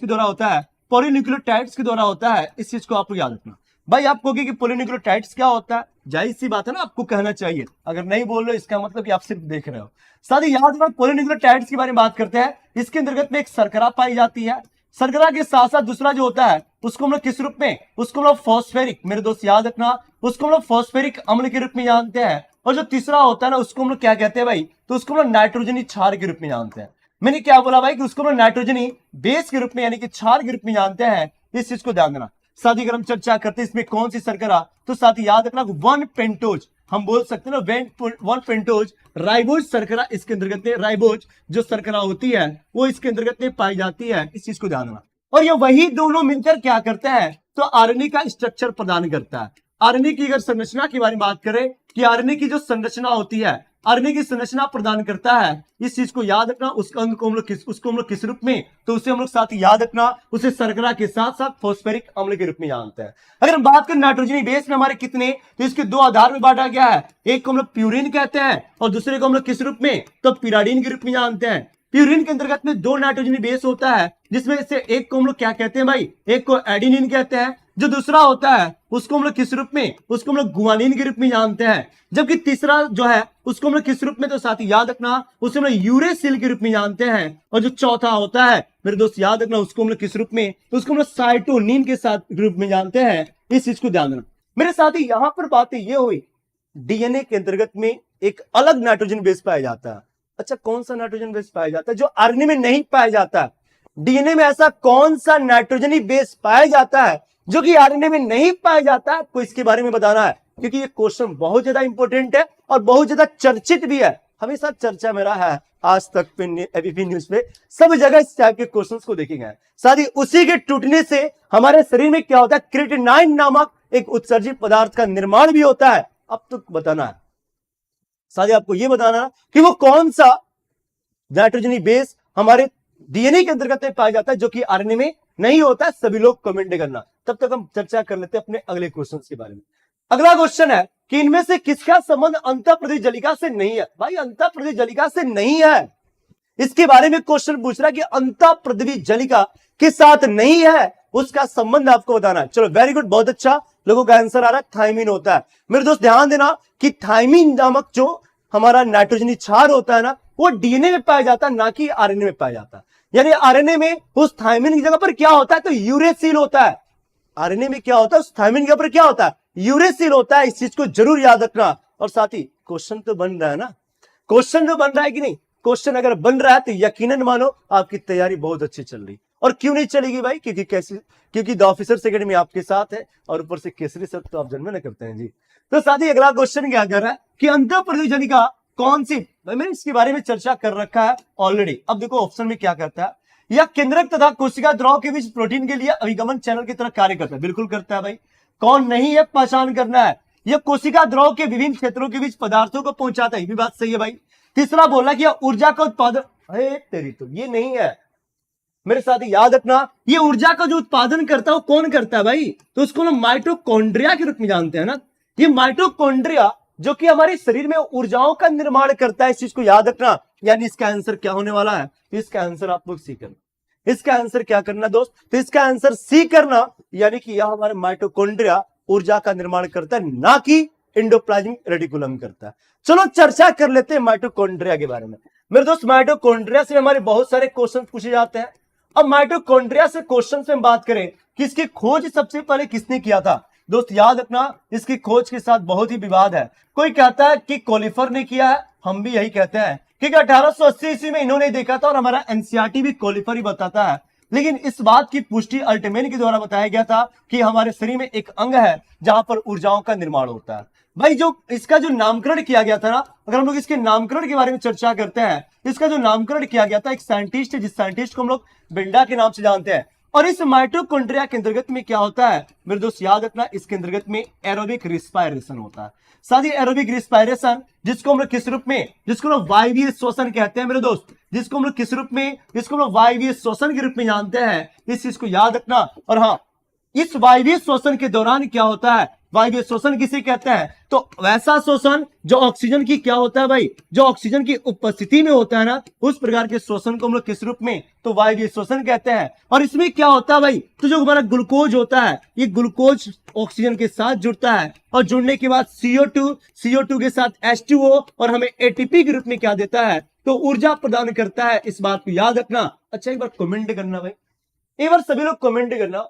द्वारा होता है। पॉलीन्यूक्लियोटाइड्स के द्वारा होता है, इस चीज को आप लोग याद रखना। भाई आप कहोगे कि पॉलीन्यूक्लियोटाइड्स क्या होता है, जाहिर सी बात है ना, आपको कहना चाहिए। अगर नहीं बोल रहे इसका मतलब कि आप सिर्फ देख रहे हो। साथ ही याद रखना पॉलीन्यूक्लियोटाइड्स के बारे में बात करते हैं। इसके अंतर्गत में एक शर्करा पाई जाती है। शर्करा के साथ साथ दूसरा जो होता है उसको हम लोग किस रूप में, उसको हम लोग फॉस्फेरिक, मेरे दोस्त याद रखना, उसको हम लोग फॉस्फेरिक अम्ल के रूप में जानते हैं। और जो तीसरा होता है ना उसको हम लोग क्या कहते हैं भाई, तो उसको हम लोग नाइट्रोजनी क्षार के रूप में जानते हैं। मैंने क्या बोला भाई कि उसको हम लोग नाइट्रोजनी बेस के रूप में यानी कि क्षार के रूप में जानते हैं, इस चीज को ध्यान देना। साथ ही अगर हम चर्चा करते हैं इसमें कौन सी शर्करा, तो साथ ही याद रखना 1 पेंटोज, हम बोल सकते हैं ना 1 पेंटोज राइबोज शर्करा इसके अंतर्गत में, राइबोज जो शर्करा होती है वो इसके अंतर्गत में पाई जाती है, इस चीज को ध्यान देना। और ये वही दोनों मिलकर क्या करते हैं, तो आरएनए का स्ट्रक्चर प्रदान करता है। आरएनए की अगर संरचना की बारे में बात करें कि आरएनए की जो संरचना होती है, आरएनए की संरचना प्रदान करता है, इस चीज को याद रखना। उसका अंग को हम लोग किस रूप में, तो उसे हम लोग साथ ही याद रखना, उसे शर्करा के साथ साथ फॉस्फेरिक अम्ल के रूप में जानते हैं। अगर हम बात करें नाइट्रोजनी बेस में हमारे कितने, तो इसके 2 आधार में बांटा गया है। एक को हम लोग प्यूरिन कहते हैं और दूसरे को हम लोग किस रूप में, तो पिराडीन के रूप में जानते हैं। प्यूरिन के अंतर्गत में 2 नाइट्रोजनी बेस होता है, जिसमें से एक को हम लोग क्या कहते हैं भाई, एक को एडिनिन कहते हैं। जो दूसरा होता है उसको हम लोग किस रूप में, उसको हम लोग गुआनिन के रूप में जानते हैं। जबकि तीसरा जो है उसको हम लोग किस रूप में, तो साथ ही याद रखना उसे हम लोग यूरेसिल के रूप में जानते हैं। और जो चौथा होता है मेरे दोस्त याद रखना उसको हम लोग किस रूप में, तो उसको हम लोग साइटोनिन के साथ रूप में जानते हैं, इस चीज को ध्यान देना। मेरे साथ ही यहां पर बातें ये हुई, डीएनए के अंतर्गत में एक अलग नाइट्रोजन बेस पाया जाता है। अच्छा कौन सा नाइट्रोजन बेस पाया जाता है जो आरएनए में नहीं पाया जाता? डीएनए में ऐसा कौन सा नाइट्रोजनी बेस पाया जाता है जो कि आरएनए में नहीं पाया जाता है, आपको इसके बारे में बताना है, क्योंकि ये क्वेश्चन बहुत ज्यादा इंपॉर्टेंट है और बहुत ज्यादा चर्चित भी है। हमेशा चर्चा में रहा है, आज तक पे, एबीपी न्यूज पे, सब जगह इस टाइप के क्वेश्चंस को देखे गए। साथ ही उसी के टूटने से हमारे शरीर में क्या होता है, क्रिएटिनाइन नामक एक उत्सर्जित पदार्थ का निर्माण भी होता है। अब तो बताना है, साथ ही आपको यह बताना कि वो कौन सा नाइट्रोजनी बेस हमारे डीएनए के अंतर्गत में पाया जाता है जो कि आरएनए में नहीं होता है। सभी लोग कमेंट करना, तब तक हम चर्चा कर लेते हैं अपने अगले क्वेश्चन के बारे में। अगला क्वेश्चन है कि इनमें से किसका संबंध अंतःप्रदेश जलिका से नहीं है। भाई अंतःप्रदेश जलिका से नहीं है, इसके बारे में क्वेश्चन पूछ रहा है कि अंतःप्रदेश जलिका के साथ नहीं है, उसका संबंध आपको बताना है। चलो वेरी गुड, बहुत अच्छा, लोगों का आंसर आ रहा है थायमिन होता है। मेरे दोस्त ध्यान देना कि थायमिन नामक जो हमारा नाइट्रोजनी क्षार होता है ना, वो डीएनए में पाया जाता है, ना कि आरएनए में पाया जाता है। यानी आरएनए में उस थायमिन की जगह पर क्या होता है, तो यूरेसिल होता है। आरएनए में क्या होता है, उस थायमिन के ऊपर क्या होता है, यूरेसिल होता है। इस चीज को जरूर याद रखना। और साथ ही क्वेश्चन तो बन रहा है ना, क्वेश्चन तो बन रहा है कि नहीं? क्वेश्चन अगर बन रहा है तो यकीनन मानो आपकी तैयारी बहुत अच्छी चल रही। और क्यों नहीं चलेगी भाई, क्योंकि द ऑफिसर्स एकेडमी आपके साथ है और ऊपर से केसरी सर तो आप जन्म न करते हैं जी। तो साथ ही अगला क्वेश्चन क्या कर रहा है कि अंतःप्रदेश जलिका कौन सी, मैंने इसके बारे में चर्चा कर रखा है ऑलरेडी। अब देखो ऑप्शन में क्या करता है, यह केंद्रक तथा कोशिका द्रव के बीच प्रोटीन के लिए अभिगमन चैनल की तरह कार्य करता है। बिल्कुल करता है भाई, कौन नहीं है पहचान करना है। यह कोशिका द्रव के विभिन्न क्षेत्रों के बीच पदार्थों को पहुंचाता है, ये भी बात सही है भाई। तीसरा बोला कि ऊर्जा का उत्पादन, अरे तेरी तो ये नहीं है। मेरे साथ ही याद रखना, ये ऊर्जा का जो उत्पादन करता है वो कौन करता है भाई, तो उसको हम माइटोकॉन्ड्रिया के रूप में जानते हैं ना। ये माइटोकॉन्ड्रिया जो कि हमारे शरीर में ऊर्जाओं का निर्माण करता है, इस चीज को याद रखना। यानी इसका आंसर क्या होने वाला है, तो इसका आंसर आप लोग सी करना। इसका आंसर क्या करना दोस्त, तो इसका आंसर सी करना, यानी कि यह हमारे माइटोकॉन्ड्रिया ऊर्जा का निर्माण करता है, ना कि एंडोप्लाज्मिक रेटिकुलम करता है। चलो चर्चा कर लेते हैं माइटोकॉन्ड्रिया के बारे में। मेरे दोस्त माइटोकॉन्ड्रिया से हमारे बहुत सारे क्वेश्चन पूछे जाते हैं। अब माइटोकॉन्ड्रिया से क्वेश्चन से हम बात करें कि इसकी खोज सबसे पहले किसने किया था, दोस्त याद रखना इसकी खोज के साथ बहुत ही विवाद है। कोई कहता है कि कोलिफर ने किया है, हम भी यही कहते हैं, क्योंकि 1880 ईस्वी में इन्होंने देखा था और हमारा एनसीईआरटी भी कोलिफर ही बताता है। लेकिन इस बात की पुष्टि अल्टमेन के द्वारा बताया गया था कि हमारे शरीर में एक अंग है जहां पर ऊर्जाओं का निर्माण होता है। भाई जो इसका जो नामकरण किया गया था ना, अगर हम लोग इसके नामकरण के बारे में चर्चा करते हैं, इसका जो नामकरण किया गया था एक साइंटिस्ट है, जिस साइंटिस्ट को हम लोग बेंडा के नाम से जानते हैं। और इस माइटोकॉन्ड्रिया के अंतर्गत में क्या होता है मेरे दोस्त, याद रखना इसके अंतर्गत में एरोबिक रिस्पायरेशन होता है। साथ ही एरोबिक रिस्पायरेशन जिसको हम लोग किस रूप में, जिसको हम लोग वायवीय श्वसन कहते हैं मेरे दोस्त, जिसको हम लोग किस रूप में, जिसको हम लोग वायवीय श्वसन के रूप में जानते हैं, इस चीज को याद रखना। और हाँ, इस वायवीय श्वसन के दौरान क्या होता है, वायवीय श्वसन किसे कहते हैं, तो वैसा श्वसन जो ऑक्सीजन की क्या होता है भाई, जो ऑक्सीजन की उपस्थिति में होता है ना, उस प्रकार के श्वसन को हम लोग किस रूप में, तो वायवीय श्वसन कहते हैं। और इसमें क्या होता है भाई, तो जो हमारा ग्लूकोज होता है, ये ग्लूकोज ऑक्सीजन के साथ जुड़ता है और जुड़ने के बाद CO2 के साथ H2O और हमें एटीपी के रूप में क्या देता है, तो ऊर्जा प्रदान करता है। इस बात को याद रखना। अच्छा एक बार कमेंट करना भाई, एक बार सभी लोग कमेंट करना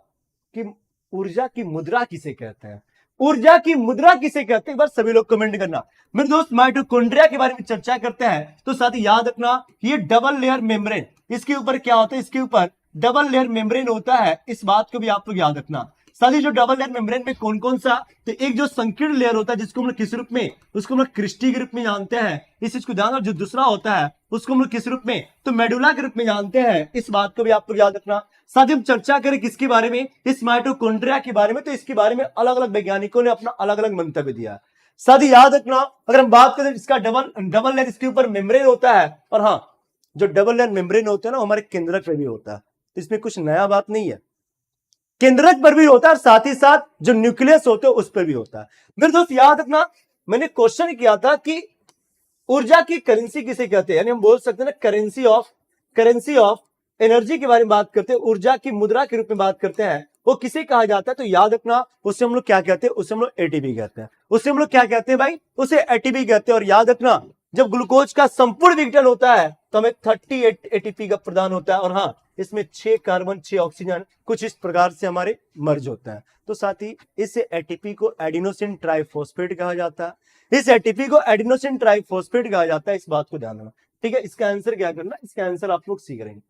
कि ऊर्जा की मुद्रा किसे कहते हैं, ऊर्जा की मुद्रा किसे कहते हैं, एक बार सभी लोग कमेंट करना। मेरे दोस्त माइटोकॉन्ड्रिया के बारे में चर्चा करते हैं तो साथ ही याद रखना ये डबल लेयर मेम्ब्रेन, इसके ऊपर क्या होता है, इसके ऊपर डबल लेयर मेम्ब्रेन होता है, इस बात को भी आप लोग याद रखना। साथ ही जो डबल लेयर मेम्ब्रेन में कौन कौन सा, तो एक जो संकीर्ण लेयर होता है जिसको हम लोग किस रूप में, उसको हम लोग क्रिस्टी के रूप में जानते हैं, इस चीज को ध्यान। जो दूसरा होता है उसको हम लोग किस रूप में, तो मेडुला के रूप में जानते हैं, इस बात को भी आप लोग याद रखना। साथ ही हम चर्चा करें किसके बारे में, इस माइटोकॉन्ड्रिया के बारे में, तो इसके बारे में अलग अलग वैज्ञानिकों ने अपना अलग अलग मंतव्य दिया। साथ ही याद रखना अगर हम बात करें इसका डबल लेयर, इसके ऊपर मेम्ब्रेन होता है, और हाँ जो डबल लेयर मेम्ब्रेन होता है ना हमारे केंद्रक पर भी होता है, तो इसमें कुछ नया बात नहीं है, केंद्रक पर भी होता है और साथ ही साथ जो न्यूक्लियस होते हैं उस पर भी होता है। मेरे दोस्त याद रखना मैंने क्वेश्चन किया था कि ऊर्जा की करेंसी किसे कहते हैं, यानी हम बोल सकते हैं ना करेंसी ऑफ एनर्जी के बारे में बात करते हैं, ऊर्जा की मुद्रा के रूप में बात करते हैं, वो किसे कहा जाता है, तो याद रखना उससे हम लोग क्या कहते हैं, उससे हम लोग एटीपी कहते हैं, उससे हम लोग क्या कहते हैं भाई, उसे एटीपी कहते हैं। और याद रखना जब ग्लूकोज का संपूर्ण विघटन होता है तो हमें 38 एटीपी का प्रदान होता है, और हाँ इसमें 6 कार्बन 6 ऑक्सीजन कुछ इस प्रकार से हमारे मर्ज होता है। तो साथ ही इस एटीपी को एडिनोसिन ट्राइफॉस्फेट कहा जाता है, इस एटीपी को एडिनोसिन ट्राइफॉस्फेट कहा जाता है, इस बात को ध्यान रखना। ठीक है, इसका आंसर क्या करना, इसका आंसर आप लोग सी करेंगे।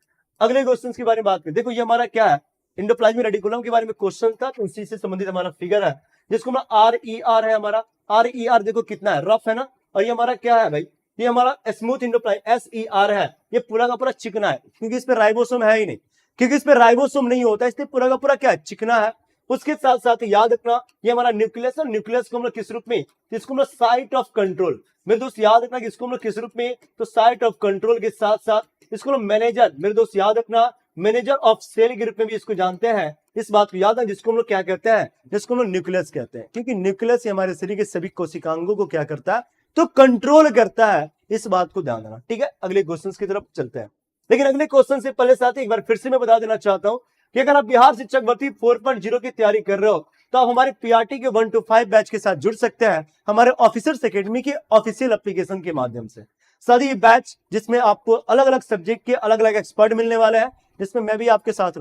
अगले क्वेश्चन के बारे में बात करें, देखो ये हमारा क्या है, एंडोप्लाज्मिक रेटिकुलम के बारे में क्वेश्चन था, तो उसी से संबंधित हमारा फिगर है जिसको हमारा RER है, हमारा RER देखो कितना है, रफ है ना। और ये हमारा क्या है भाई, ये हमारा स्मूथ एंडोप्लाज्म SER है, ये पूरा का पूरा चिकना है, क्योंकि इस पे राइबोसोम है ही नहीं, क्योंकि इस पे राइबोसोम नहीं होता, इसलिए पूरा का पूरा क्या है, चिकना है। उसके साथ साथ याद रखना ये हमारा न्यूक्लियस है, न्यूक्लियस को हम लोग किस रूप में, इसको हम लोग साइट ऑफ कंट्रोल, मेरे दोस्त याद रखना कि इसको हम लोग किस रूप में, तो साइट ऑफ कंट्रोल के साथ साथ इसको हम मैनेजर, मेरे दोस्त याद रखना मैनेजर ऑफ सेल के रूप में भी इसको जानते हैं, इस बात को याद है, जिसको हम लोग क्या कहते हैं, जिसको हम लोग न्यूक्लियस कहते हैं, क्योंकि न्यूक्लियस हमारे शरीर के सभी कोशिकांगों को क्या करता है, तो कंट्रोल करता है, इस बात को ध्यान देना। ठीक है, अगले क्वेश्चन की तरफ चलते हैं, लेकिन अगले क्वेश्चन से पहले साथ ही एक बार फिर से मैं बता देना चाहता हूं कि अगर आप बिहार शिक्षक भर्ती 4.0 की तैयारी कर रहे हो तो आप हमारे PRT के 1 to 5 बैच के साथ जुड़ सकते हैं हमारे ऑफिसर्स एकेडमी के ऑफिशियल एप्लीकेशन के माध्यम से। साथ ही बैच जिसमें आपको अलग अलग सब्जेक्ट के अलग अलग एक्सपर्ट मिलने वाले हैं, जिसमें मैं भी आपके साथ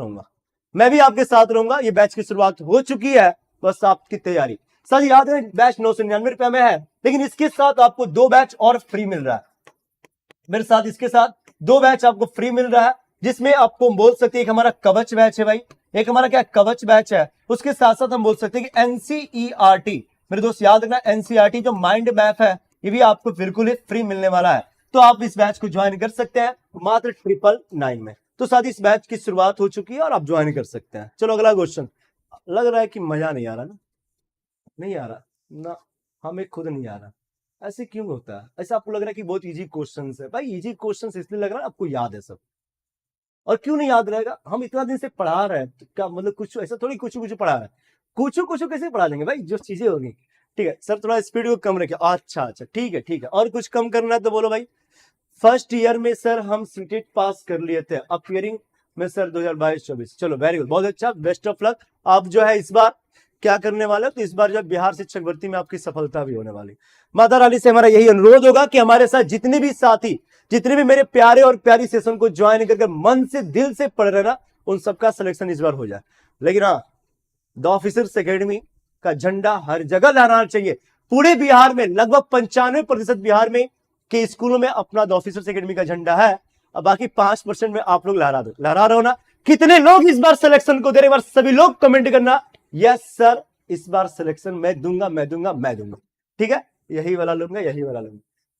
रहूंगा, ये बैच की शुरुआत हो चुकी है, बस आपकी तैयारी। साथ ही याद है बैच 999 रुपए में है, लेकिन इसके साथ आपको 2 बैच और फ्री मिल रहा है, मेरे साथ इसके साथ 2 बैच आपको फ्री मिल रहा है, जिसमें आपको बोल सकते हैं एक हमारा कवच बैच है भाई, एक हमारा क्या कवच बैच है, उसके साथ साथ हम बोल सकते हैं कि NCERT, मेरे दोस्त याद रखना NCERT जो माइंड मैप है ये भी आपको बिल्कुल ही फ्री मिलने वाला है, तो आप इस बैच को ज्वाइन कर सकते हैं मात्र 999 में। तो साथ ही इस बैच की शुरुआत हो चुकी है और आप ज्वाइन कर सकते हैं। चलो अगला क्वेश्चन, लग रहा है कि मजा नहीं आ रहा ना, नहीं आ रहा ना, हमें खुद नहीं आ रहा, ऐसे क्यों होता है, ऐसा आपको लग रहा है कि बहुत इजी क्वेश्चंस है भाई, इजी क्वेश्चंस इसलिए लग रहा है आपको याद है सब, और क्यों नहीं याद रहेगा, हम इतना दिन से पढ़ा रहे हैं, तो क्या मतलब कुछ ऐसा थोड़ी कुछ पढ़ा रहे हैं, कुछ कैसे पढ़ा लेंगे भाई, जो चीजें होंगी ठीक है सर, थोड़ा स्पीड को कम रखिए। अच्छा, ठीक है। और कुछ कम करना है तो बोलो भाई। फर्स्ट ईयर में सर हम सीटेट पास कर लिए थे, अपीयरिंग में सर 2022-24। चलो वेरी गुड, बहुत अच्छा, बेस्ट ऑफ लक। आप जो है इस बार क्या करने वाले हो, तो इस बार जो बिहार शिक्षक भर्ती में आपकी सफलता भी होने वाली। माता रानी से हमारा यही अनुरोध होगा कि हमारे साथ जितने भी साथी, जितने भी मेरे प्यारे और प्यारी सेशन को ज्वाइन करके मन से दिल से पढ़ रहे ना, उन सबका सिलेक्शन इस बार हो जाए। लेकिन हाँ, द ऑफिसर्स एकेडमी का झंडा हर जगह लहराना चाहिए। पूरे बिहार में लगभग 95% बिहार में के स्कूलों में अपना द ऑफिसर्स एकेडमी का झंडा है, और बाकी 5% में आप लोग लहरा दो। लहरा रहे हो ना? कितने लोग इस बार सिलेक्शन को दे रहे? सभी लोग कमेंट करना, यस सर इस बार सिलेक्शन मैं दूंगा। ठीक है, यही वाला लूंगा।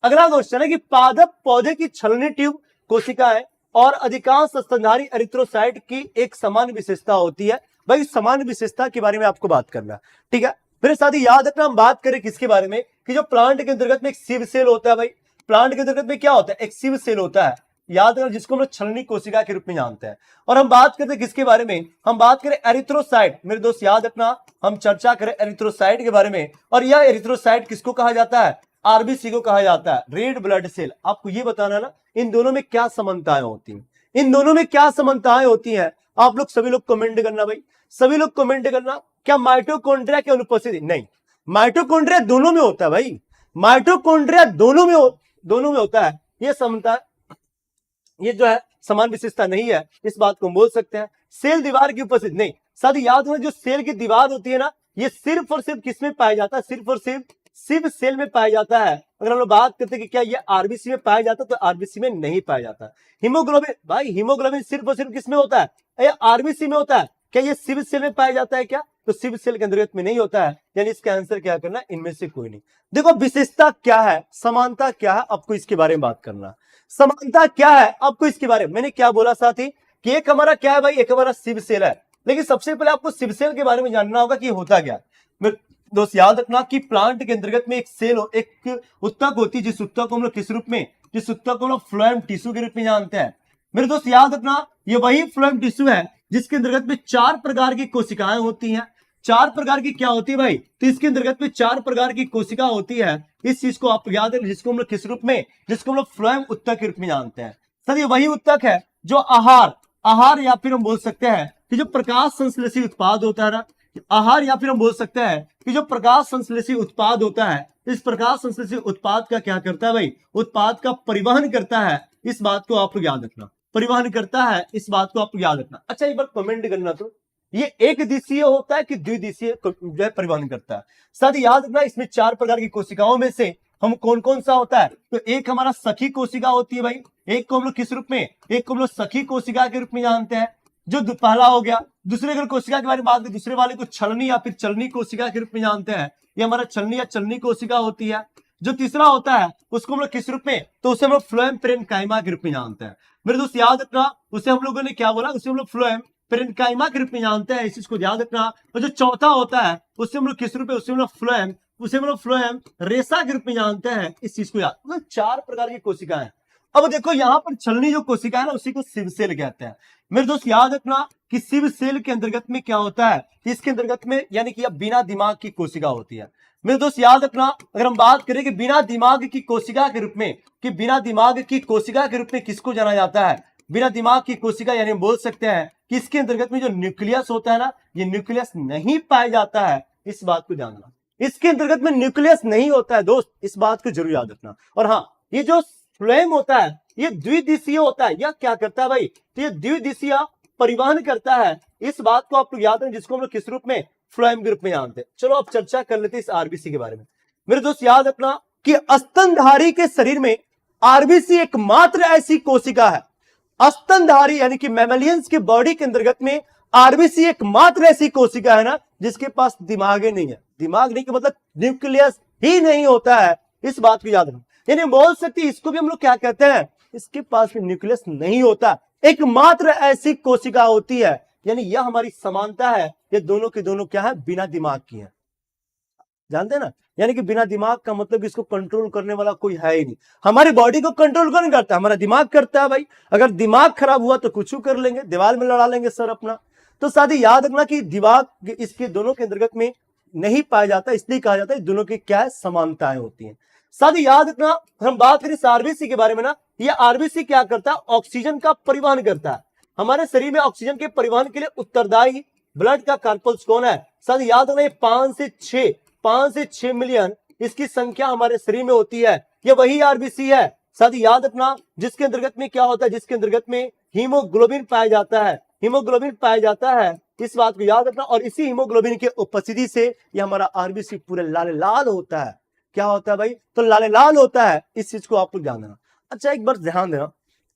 अगला क्वेश्चन है कि पादप पौधे की छलनी ट्यूब कोशिकाएं और अधिकांश स्तनधारी एरिथ्रोसाइट की एक समान विशेषता होती है। भाई समान विशेषता के बारे में आपको बात करना, ठीक है। मेरे साथ ही याद रखना, हम बात करें किसके बारे में, कि जो प्लांट के अंतर्गत में एक सिव सेल होता है। भाई प्लांट के अंतर्गत में क्या होता है? एक सिव सेल होता है, याद रखना, जिसको हम लोग छलनी कोशिका के रूप में जानते हैं। और हम बात करते हैं किसके बारे में? हम बात करें एरिथ्रोसाइट। मेरे दोस्त याद रखना, हम चर्चा करें एरिथ्रोसाइट के बारे में। और यह एरिथ्रोसाइट किसको कहा जाता है? आरबीसी को कहा जाता है, रेड ब्लड सेल। आपको ये बताना ना, इन दोनों में क्या समानताएं होती हैं, इन दोनों में क्या समानताएं होती हैं। आप लोग सभी लोग कमेंट करना भाई, सभी लोग कमेंट करना। क्या माइटोकॉन्ड्रिया की अनुपस्थिति? नहीं, माइटोकॉन्ड्रिया दोनों में होता है भाई, माइटोकॉन्ड्रिया दोनों में होता है। ये समानता, ये जो है समान विशेषता नहीं है, इस बात को हम बोल सकते हैं। सेल दीवार की उपस्थिति नहीं, साथ ही याद रखना, जो सेल की दीवार होती है ना, ये सिर्फ और सिर्फ किसमें पाया जाता है? सिर्फ और सिर्फ सिव सेल में पाया जाता है। अगर हम लोग बात करते हैं कि क्या ये आरबीसी में पाया जाता है, तो आरबीसी में नहीं पाया जाता। हीमोग्लोबिन, भाई हीमोग्लोबिन सिर्फ और सिर्फ किसमें होता है? ये आरबीसी में होता है। क्या ये सिव सेल में पाया जाता है क्या? तो सिव सेल के अंतर्गत में नहीं होता है, यानी इसका आंसर क्या करना? इनमें से कोई नहीं। देखो विशेषता क्या है, समानता क्या है, आपको इसके बारे में बात करना। समानता क्या है आपको इसके बारे में, मैंने क्या बोला साथी, कि एक हमारा क्या है भाई, एक हमारा सिव सेल है। लेकिन सबसे पहले आपको सिव सेल के बारे में जानना होगा कि होता क्या है। दोस्त याद रखना कि प्लांट के अंतर्गत में एक सेल, एक उत्तक होती है, जिस उत्तक को हम लोग किस रूप में, जिस उत्तक को हम लोग फ्लोएम टिश्यू के रूप में जानते हैं। मेरे दोस्त याद रखना, ये वही फ्लोएम टिश्यू है जिसके अंतर्गत में 4 प्रकार की कोशिकाएं होती हैं। 4 प्रकार की क्या होती है भाई? तो इसके अंतर्गत में 4 प्रकार की कोशिका होती है। इस चीज को आप याद रखें, जिसको हम लोग किस रूप में, जिसको हम लोग फ्लोएम उत्तक के रूप में जानते हैं। सर ये वही उत्तक है जो आहार या फिर हम बोल सकते हैं कि जो प्रकाश संश्लेषी उत्पाद होता है ना, आहार या फिर हम बोल सकते हैं कि जो प्रकाश संश्लेषी उत्पाद होता है, इस प्रकाश संश्लेषी उत्पाद का क्या करता है भाई? उत्पाद का परिवहन करता है। इस बात को आप लोग याद रखना, परिवहन करता है, इस बात को आप लोग याद रखना। अच्छा एक बार कमेंट करना, तो ये एक दिशीय होता है कि द्विदिशीय जो है परिवहन करता है? साथ ही याद रखना, इसमें 4 प्रकार की कोशिकाओं में से हम कौन कौन सा होता है? तो एक हमारा सखी कोशिका होती है भाई, एक को हम लोग किस रूप में, एक को हम लोग सखी कोशिका के रूप में जानते हैं, जो पहला हो गया। दूसरे अगर कोशिका के बारे में बात करें, दूसरे वाले को छलनी या फिर चलनी कोशिका के रूप में जानते हैं, ये हमारा छलनी या चलनी कोशिका होती है। जो तीसरा होता है उसको हम लोग किस रूप में, तो उसे हम लोग फ्लोएम पेरेन्काइमा के रूप में जानते हैं। मेरे दोस्त याद रखना, उसे हम लोगों ने क्या बोला, उसे हम लोग फ्लोएम पेरेन्काइमा के रूप में जानते हैं, इस चीज को याद रखना। और जो चौथा होता है उससे हम लोग किस रूप में, उसे हम लोग फ्लोएम रेसा के रूप में जानते हैं, इस चीज को याद। मतलब 4 प्रकार की कोशिकाएं। अब देखो यहाँ पर छलनी जो कोशिका है ना, उसी को सिव सेल कहते हैं। मेरे दोस्त याद रखना कि सिव सेल के अंतर्गत में क्या होता है, इसके अंतर्गत में यानी कि बिना दिमाग की कोशिका होती है। मेरे दोस्त याद रखना, अगर हम बात करें कि बिना दिमाग की कोशिका के रूप में, कि बिना दिमाग की कोशिका के रूप में किसको जाना जाता है? बिना दिमाग की कोशिका, यानी हम बोल सकते हैं कि इसके अंतर्गत में जो न्यूक्लियस होता है ना, ये न्यूक्लियस नहीं पाया जाता है। इस बात को जानना, इसके अंतर्गत में न्यूक्लियस नहीं होता है दोस्त, इस बात को जरूर याद रखना। और हाँ, ये जो फ्लोएम होता है ये द्विदिशीय होता है। यह क्या करता है भाई? तो ये द्विदिशीय परिवहन करता है। इस बात को आप लोग याद रखें, जिसको हम लोग किस रूप में, फ्लोएम के रूप में जानते हैं। चलो अब चर्चा कर लेते हैं इस आरबीसी के बारे में। मेरे दोस्त याद रखना कि स्तनधारी के शरीर में आरबीसी एकमात्र ऐसी कोशिका है, स्तनधारी यानी कि मैमलियंस के बॉडी के अंतर्गत में आरबीसी एकमात्र ऐसी कोशिका है ना, जिसके पास दिमाग नहीं है। दिमाग नहीं का मतलब न्यूक्लियस ही नहीं होता है, इस बात को याद रखना। यानी बोल सकते इसको भी हम लोग क्या कहते हैं, इसके पास भी न्यूक्लियस नहीं होता, एकमात्र ऐसी कोशिका होती है। यानी यह हमारी समानता है, ये दोनों के दोनों क्या है, बिना दिमाग की है। जानते हैं ना, यानी कि बिना दिमाग का मतलब इसको कंट्रोल करने वाला कोई है ही नहीं। हमारी बॉडी को कंट्रोल कौन करता है? हमारा दिमाग करता है भाई। अगर दिमाग खराब हुआ तो कुछ कर लेंगे, दीवार में लड़ा लेंगे सर अपना। तो साथ ही याद रखना कि दिमाग, इसके दोनों के अंतर्गत में नहीं पाया जाता, इसलिए कहा जाता है दोनों की क्या है, समानताएं होती हैं। साथ ही याद रखना, हम बात करें इस आरबीसी के बारे में ना, ये आरबीसी क्या करता है, ऑक्सीजन का परिवहन करता है। हमारे शरीर में ऑक्सीजन के परिवहन के लिए उत्तरदायी ब्लड का कार्पल्स कौन है? साथ ही याद रखना, 5 से 6 मिलियन इसकी संख्या हमारे शरीर में होती है, ये वही आरबीसी है। साथ ही याद रखना, जिसके अंतर्गत में क्या होता है, जिसके अंतर्गत में हीमोग्लोबिन पाया जाता है, हीमोग्लोबिन पाया जाता है, इस बात को याद रखना। और इसी हीमोग्लोबिन के उपस्थिति से ये हमारा आरबीसी पूरे लाल लाल होता है। क्या होता है भाई? तो लाल लाल होता है, इस चीज को आप लोग ध्यान देना। अच्छा, एक बार ध्यान देना,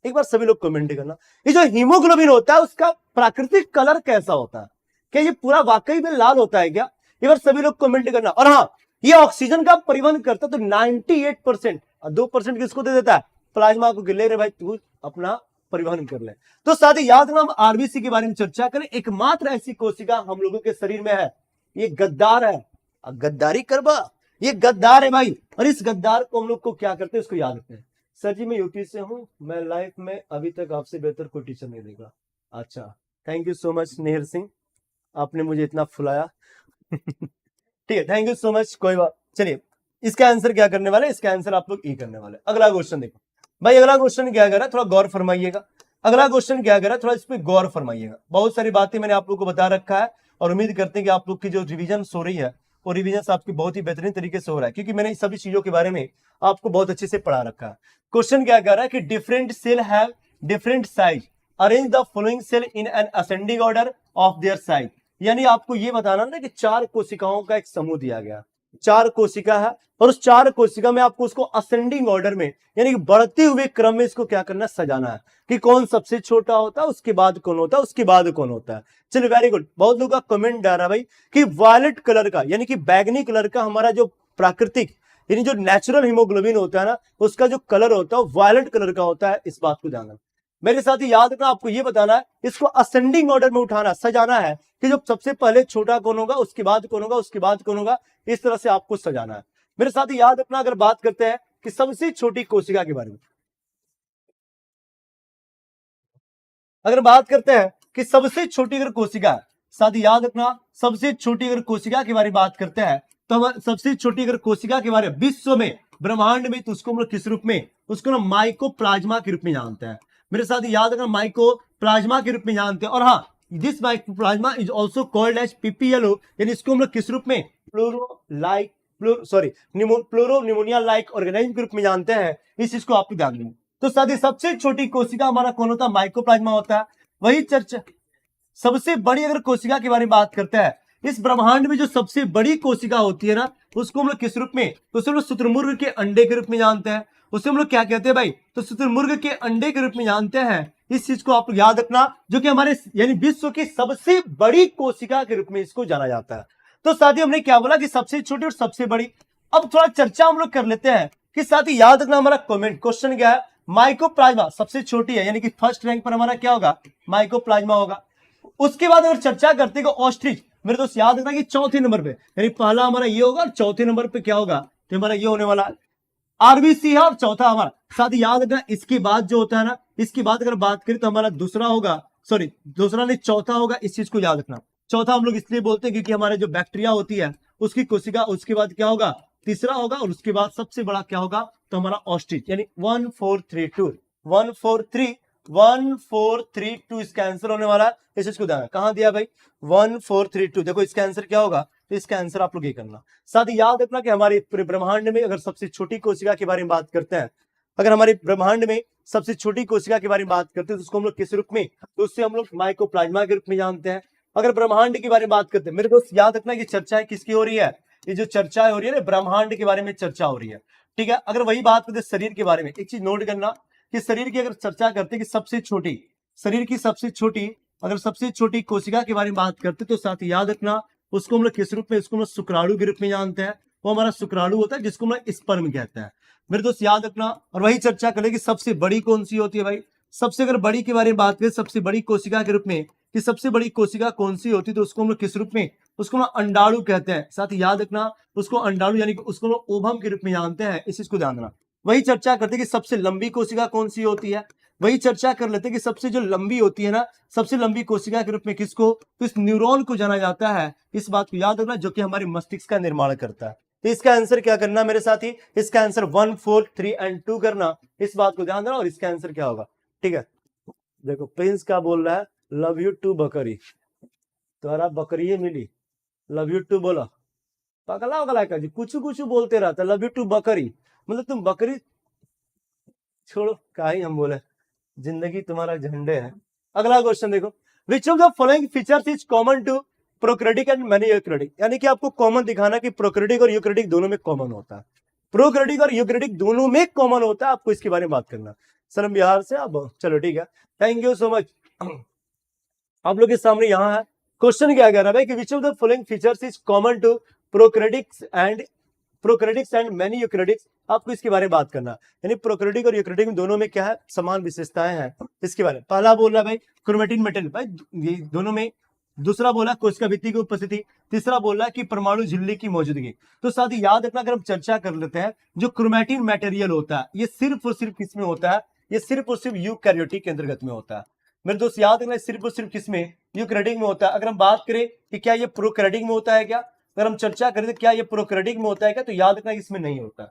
एक बार सभी लोग कमेंट करना, ये जो हीमोग्लोबिन होता है उसका प्राकृतिक कलर कैसा होता है? क्या ये पूरा वाकई में लाल होता है क्या? एक बार सभी लोग कमेंट करना। और हाँ, ये ऑक्सीजन का परिवहन करता है तो 98%, 2% किसको दे देता है? प्लाज्मा को। ले रे भाई, तू अपना परिवहन कर ले। तो साथ ही याद रखना, हम आरबीसी के बारे में चर्चा करें। एकमात्र ऐसी कोशिका हम लोगों के शरीर में है, ये गद्दार है। गद्दारी करबा, ये गद्दार है भाई। और इस गद्दार को हम लोग को क्या करते हैं, इसको याद रखते हैं। सर जी, मैं यूपी से हूं, मैं लाइफ में अभी तक आपसे बेहतर कोई टीचर नहीं देखा। अच्छा, thank you so much Nehar Singh, आपने मुझे इतना फुलाया। ठीक है, थैंक यू सो मच, कोई बात। चलिए, इसका आंसर क्या करने वाले, इसका आंसर आप लोग ई करने वाले। अगला क्वेश्चन देखो भाई, अगला क्वेश्चन क्या कर रहा है, थोड़ा गौर फरमाइएगा। अगला क्वेश्चन क्या कर रहा है, थोड़ा इस पर गौर फरमाइएगा। बहुत सारी बातें मैंने आप लोग को बता रखा है और उम्मीद करते हैं कि आप लोग की जो रिवीजन हो रही है वो रिवीजन आपकी बहुत ही बेहतरीन तरीके से हो रहा है, क्योंकि मैंने इस सभी चीजों के बारे में आपको बहुत अच्छे से पढ़ा रखा है। क्वेश्चन क्या कह रहा है कि different cell have different size, arrange the following cell in an ascending order of their size. यानी आपको ये बताना ना कि 4 कोशिकाओं का एक समूह दिया गया, 4 कोशिका है और उस 4 कोशिका में आपको उसको असेंडिंग ऑर्डर में, यानी कि बढ़ते हुए क्रम में इसको क्या करना, सजाना है कि कौन सबसे छोटा होता है, उसके बाद कौन होता है, उसके बाद कौन होता है। चलिए, वेरी गुड। बहुत लोगों का कमेंट आ रहा है भाई कि वायलेट कलर का, यानी कि बैगनी कलर का हमारा जो प्राकृतिक, यानी जो नेचुरल हीमोग्लोबिन होता है ना, उसका जो कलर होता है वो वायलेट कलर का होता है। इस बात को ध्यान रखना। मेरे साथ ही याद रखना, आपको ये बताना है, इसको असेंडिंग ऑर्डर में उठाना, सजाना है कि जो सबसे पहले छोटा कौन होगा, उसके बाद कौन होगा, उसके बाद कौन होगा, इस तरह से आपको सजाना है। मेरे साथ ही याद रखना, अगर बात करते हैं कि सबसे छोटी कोशिका के बारे में, अगर बात करते हैं कि सबसे छोटी अगर कोशिका है, साथ ही याद रखना, सबसे छोटी अगर कोशिका के बारे में बात करते हैं तो हम सबसे छोटी अगर कोशिका के बारे में विश्व में, ब्रह्मांड में, तो उसको हम लोग किस रूप में, उसको ना माइकोप्लाज्मा के रूप में जानते हैं। मेरे साथ ही याद रखना, माइकोप्लाज्मा के रूप में जानते हैं। और हाँ, this mycoplasma is also called as PPLO, यानी इसको हम लोग किस रूप में, प्लूरो निमोनिया लाइक ऑर्गेनिज्म के रूप में जानते हैं। इस चीज को आपको ध्यान देना। तो साथ ही सबसे छोटी कोशिका हमारा कौन होता है, माइकोप्लाज्मा होता है। वही चर्चा, सबसे बड़ी अगर कोशिका के बारे में बात करते हैं, इस ब्रह्मांड में जो सबसे बड़ी कोशिका होती है ना, उसको हम लोग किस रूप में, तो उसे हम लोग शुतुरमुर्ग के अंडे के रूप में जानते हैं। उसे हम लोग क्या कहते हैं भाई, तो शुतुरमुर्ग के अंडे के रूप में जानते हैं। इस चीज को आप लोग याद रखना, जो कि हमारे यानी विश्व की सबसे बड़ी कोशिका के रूप में इसको जाना जाता है। तो साथ ही हमने क्या बोला कि सबसे छोटी और सबसे बड़ी। अब थोड़ा चर्चा हम लोग कर लेते हैं कि साथ ही याद रखना, हमारा कमेंट क्वेश्चन क्या है, माइकोप्लाज्मा सबसे छोटी है, यानी कि फर्स्ट रैंक पर हमारा क्या होगा, माइकोप्लाज्मा होगा। उसके बाद अगर चर्चा करते हैं ऑस्ट्रिच, मेरे दोस्त याद रखना कि चौथे नंबर पे, यानी पहला हमारा ये होगा और चौथे नंबर पे क्या होगा, तो हमारा ये होने वाला आरबीसी है और चौथा हमारा। साथ ही याद रखना, इसके बाद जो होता है ना, इसकी बात अगर बात करें तो हमारा दूसरा होगा, सॉरी दूसरा नहीं चौथा होगा। इस चीज को याद रखना, चौथा हम लोग इसलिए बोलते हैं क्योंकि हमारे जो बैक्टीरिया होती है उसकी कोशिका, उसके बाद क्या होगा, तीसरा होगा, और उसके बाद सबसे बड़ा क्या होगा, तो हमारा ऑस्ट्रिच, यानी 1432 1432 इसका आंसर होने वाला है। इस चीज को ध्यान, कहां दिया भाई, 1432। देखो इसका आंसर क्या होगा, तो इसका आंसर आप लोग ये करना। साथ ही याद रखना कि हमारे पूरे ब्रह्मांड में अगर सबसे छोटी कोशिका के बारे में बात करते हैं, अगर हमारे ब्रह्मांड में सबसे छोटी कोशिका के बारे में बात करते हैं तो उसको हम लोग किस रूप में, तो उससे हम लोग माइकोप्लाज्मा के रूप में जानते हैं। अगर ब्रह्मांड के बारे में बात करते हैं, मेरे दोस्त याद रखना कि चर्चा किसकी हो रही है, ये जो चर्चा हो रही है ना, ब्रह्मांड के बारे में चर्चा हो रही है। ठीक है, अगर वही बात करते शरीर के बारे में, एक चीज नोट करना कि शरीर की अगर चर्चा करते हैं कि सबसे छोटी, शरीर की सबसे छोटी, अगर सबसे छोटी कोशिका के बारे में बात करते तो साथ ही याद रखना उसको हम लोग किस रूप में, इसको हम लोग शुक्राणु के रूप में जानते हैं। वो हमारा शुक्राणु होता है जिसको हम लोग स्पर्म कहते हैं। मेरे दोस्त याद रखना, और वही चर्चा करें कि सबसे बड़ी कौन सी होती है भाई, सबसे अगर बड़ी के बारे में बात करें, सबसे बड़ी कोशिका के रूप में कि सबसे बड़ी कोशिका कौन सी होती है, तो उसको हम लोग किस रूप में, उसको हम लोग अंडाणु कहते हैं। साथ ही याद रखना उसको अंडाणु यानी कि उसको हम लोग ओवम के रूप में जानते हैं। इस चीज को ध्यान देना। वही चर्चा करते हैं कि सबसे लंबी कोशिका कौन सी होती है, वही चर्चा कर लेते हैं कि सबसे जो लंबी होती है ना, सबसे लंबी कोशिका के रूप में किसको, तो इस न्यूरॉन को जाना जाता है। इस बात को याद रखना, जो कि हमारे मस्तिष्क का निर्माण करता है। तो इसका आंसर क्या करना मेरे साथी, इसका आंसर 1, 4, 3 एंड 2 करना, इस बात को ध्यान देना। और इसका आंसर क्या होगा, ठीक है। देखो प्रिंस क्या बोल रहा है, लव यू टू बकरी, तुम्हारा बकरी मिली, लव यू टू बोला, पगला वगला का जी कुछ कुछ बोलते रहता, लव यू टू बकरी, मतलब तुम बकरी छोड़ो, का ही हम बोले, जिंदगी तुम्हारा झंडे है। अगला क्वेश्चन देखो, which of the following features is common to prokaryotic and many eukaryotic, यानी कि आपको कॉमन दिखाना कि प्रोकैरियोटिक और यूकैरियोटिक दोनों में कॉमन होता है, प्रोकैरियोटिक और यूकैरियोटिक दोनों में कॉमन होता है, आपको इसके बारे में बात करना। सर हम बिहार से, अब चलो ठीक है, थैंक यू सो मच। आप लोग के सामने यहाँ है क्वेश्चन, क्या कह रहा है भाई कि which of the following features is common to prokaryotics and many eukaryotics, आपको इसके बारे में बात करना, यानी प्रोकैरियोटिक और यूकैरियोटिक दोनों में क्या है, समान विशेषताएं हैं, इसके बारे में। पहला बोल रहा है भाई क्रोमेटिन मेटल, भाई ये दोनों में, दूसरा बोला कोशिका भित्ति की उपस्थिति, तीसरा बोल रहा है कि परमाणु झिल्ली की मौजूदगी। तो साथ ही याद रखना, अगर हम चर्चा कर लेते हैं, जो क्रोमेटिन मटेरियल होता है ये सिर्फ और सिर्फ किसमें होता है, ये सिर्फ और सिर्फ यूकैरियोटिक के अंतर्गत में होता है। मेरे दोस्त याद रखना, सिर्फ और सिर्फ किसमें, यूकैरियोटिक में होता है। अगर हम बात करें कि क्या ये प्रोकैरियोटिक में होता है क्या, अगर हम चर्चा करें तो क्या ये प्रोकैरियोटिक में होता है क्या, तो याद रखना इसमें नहीं होता,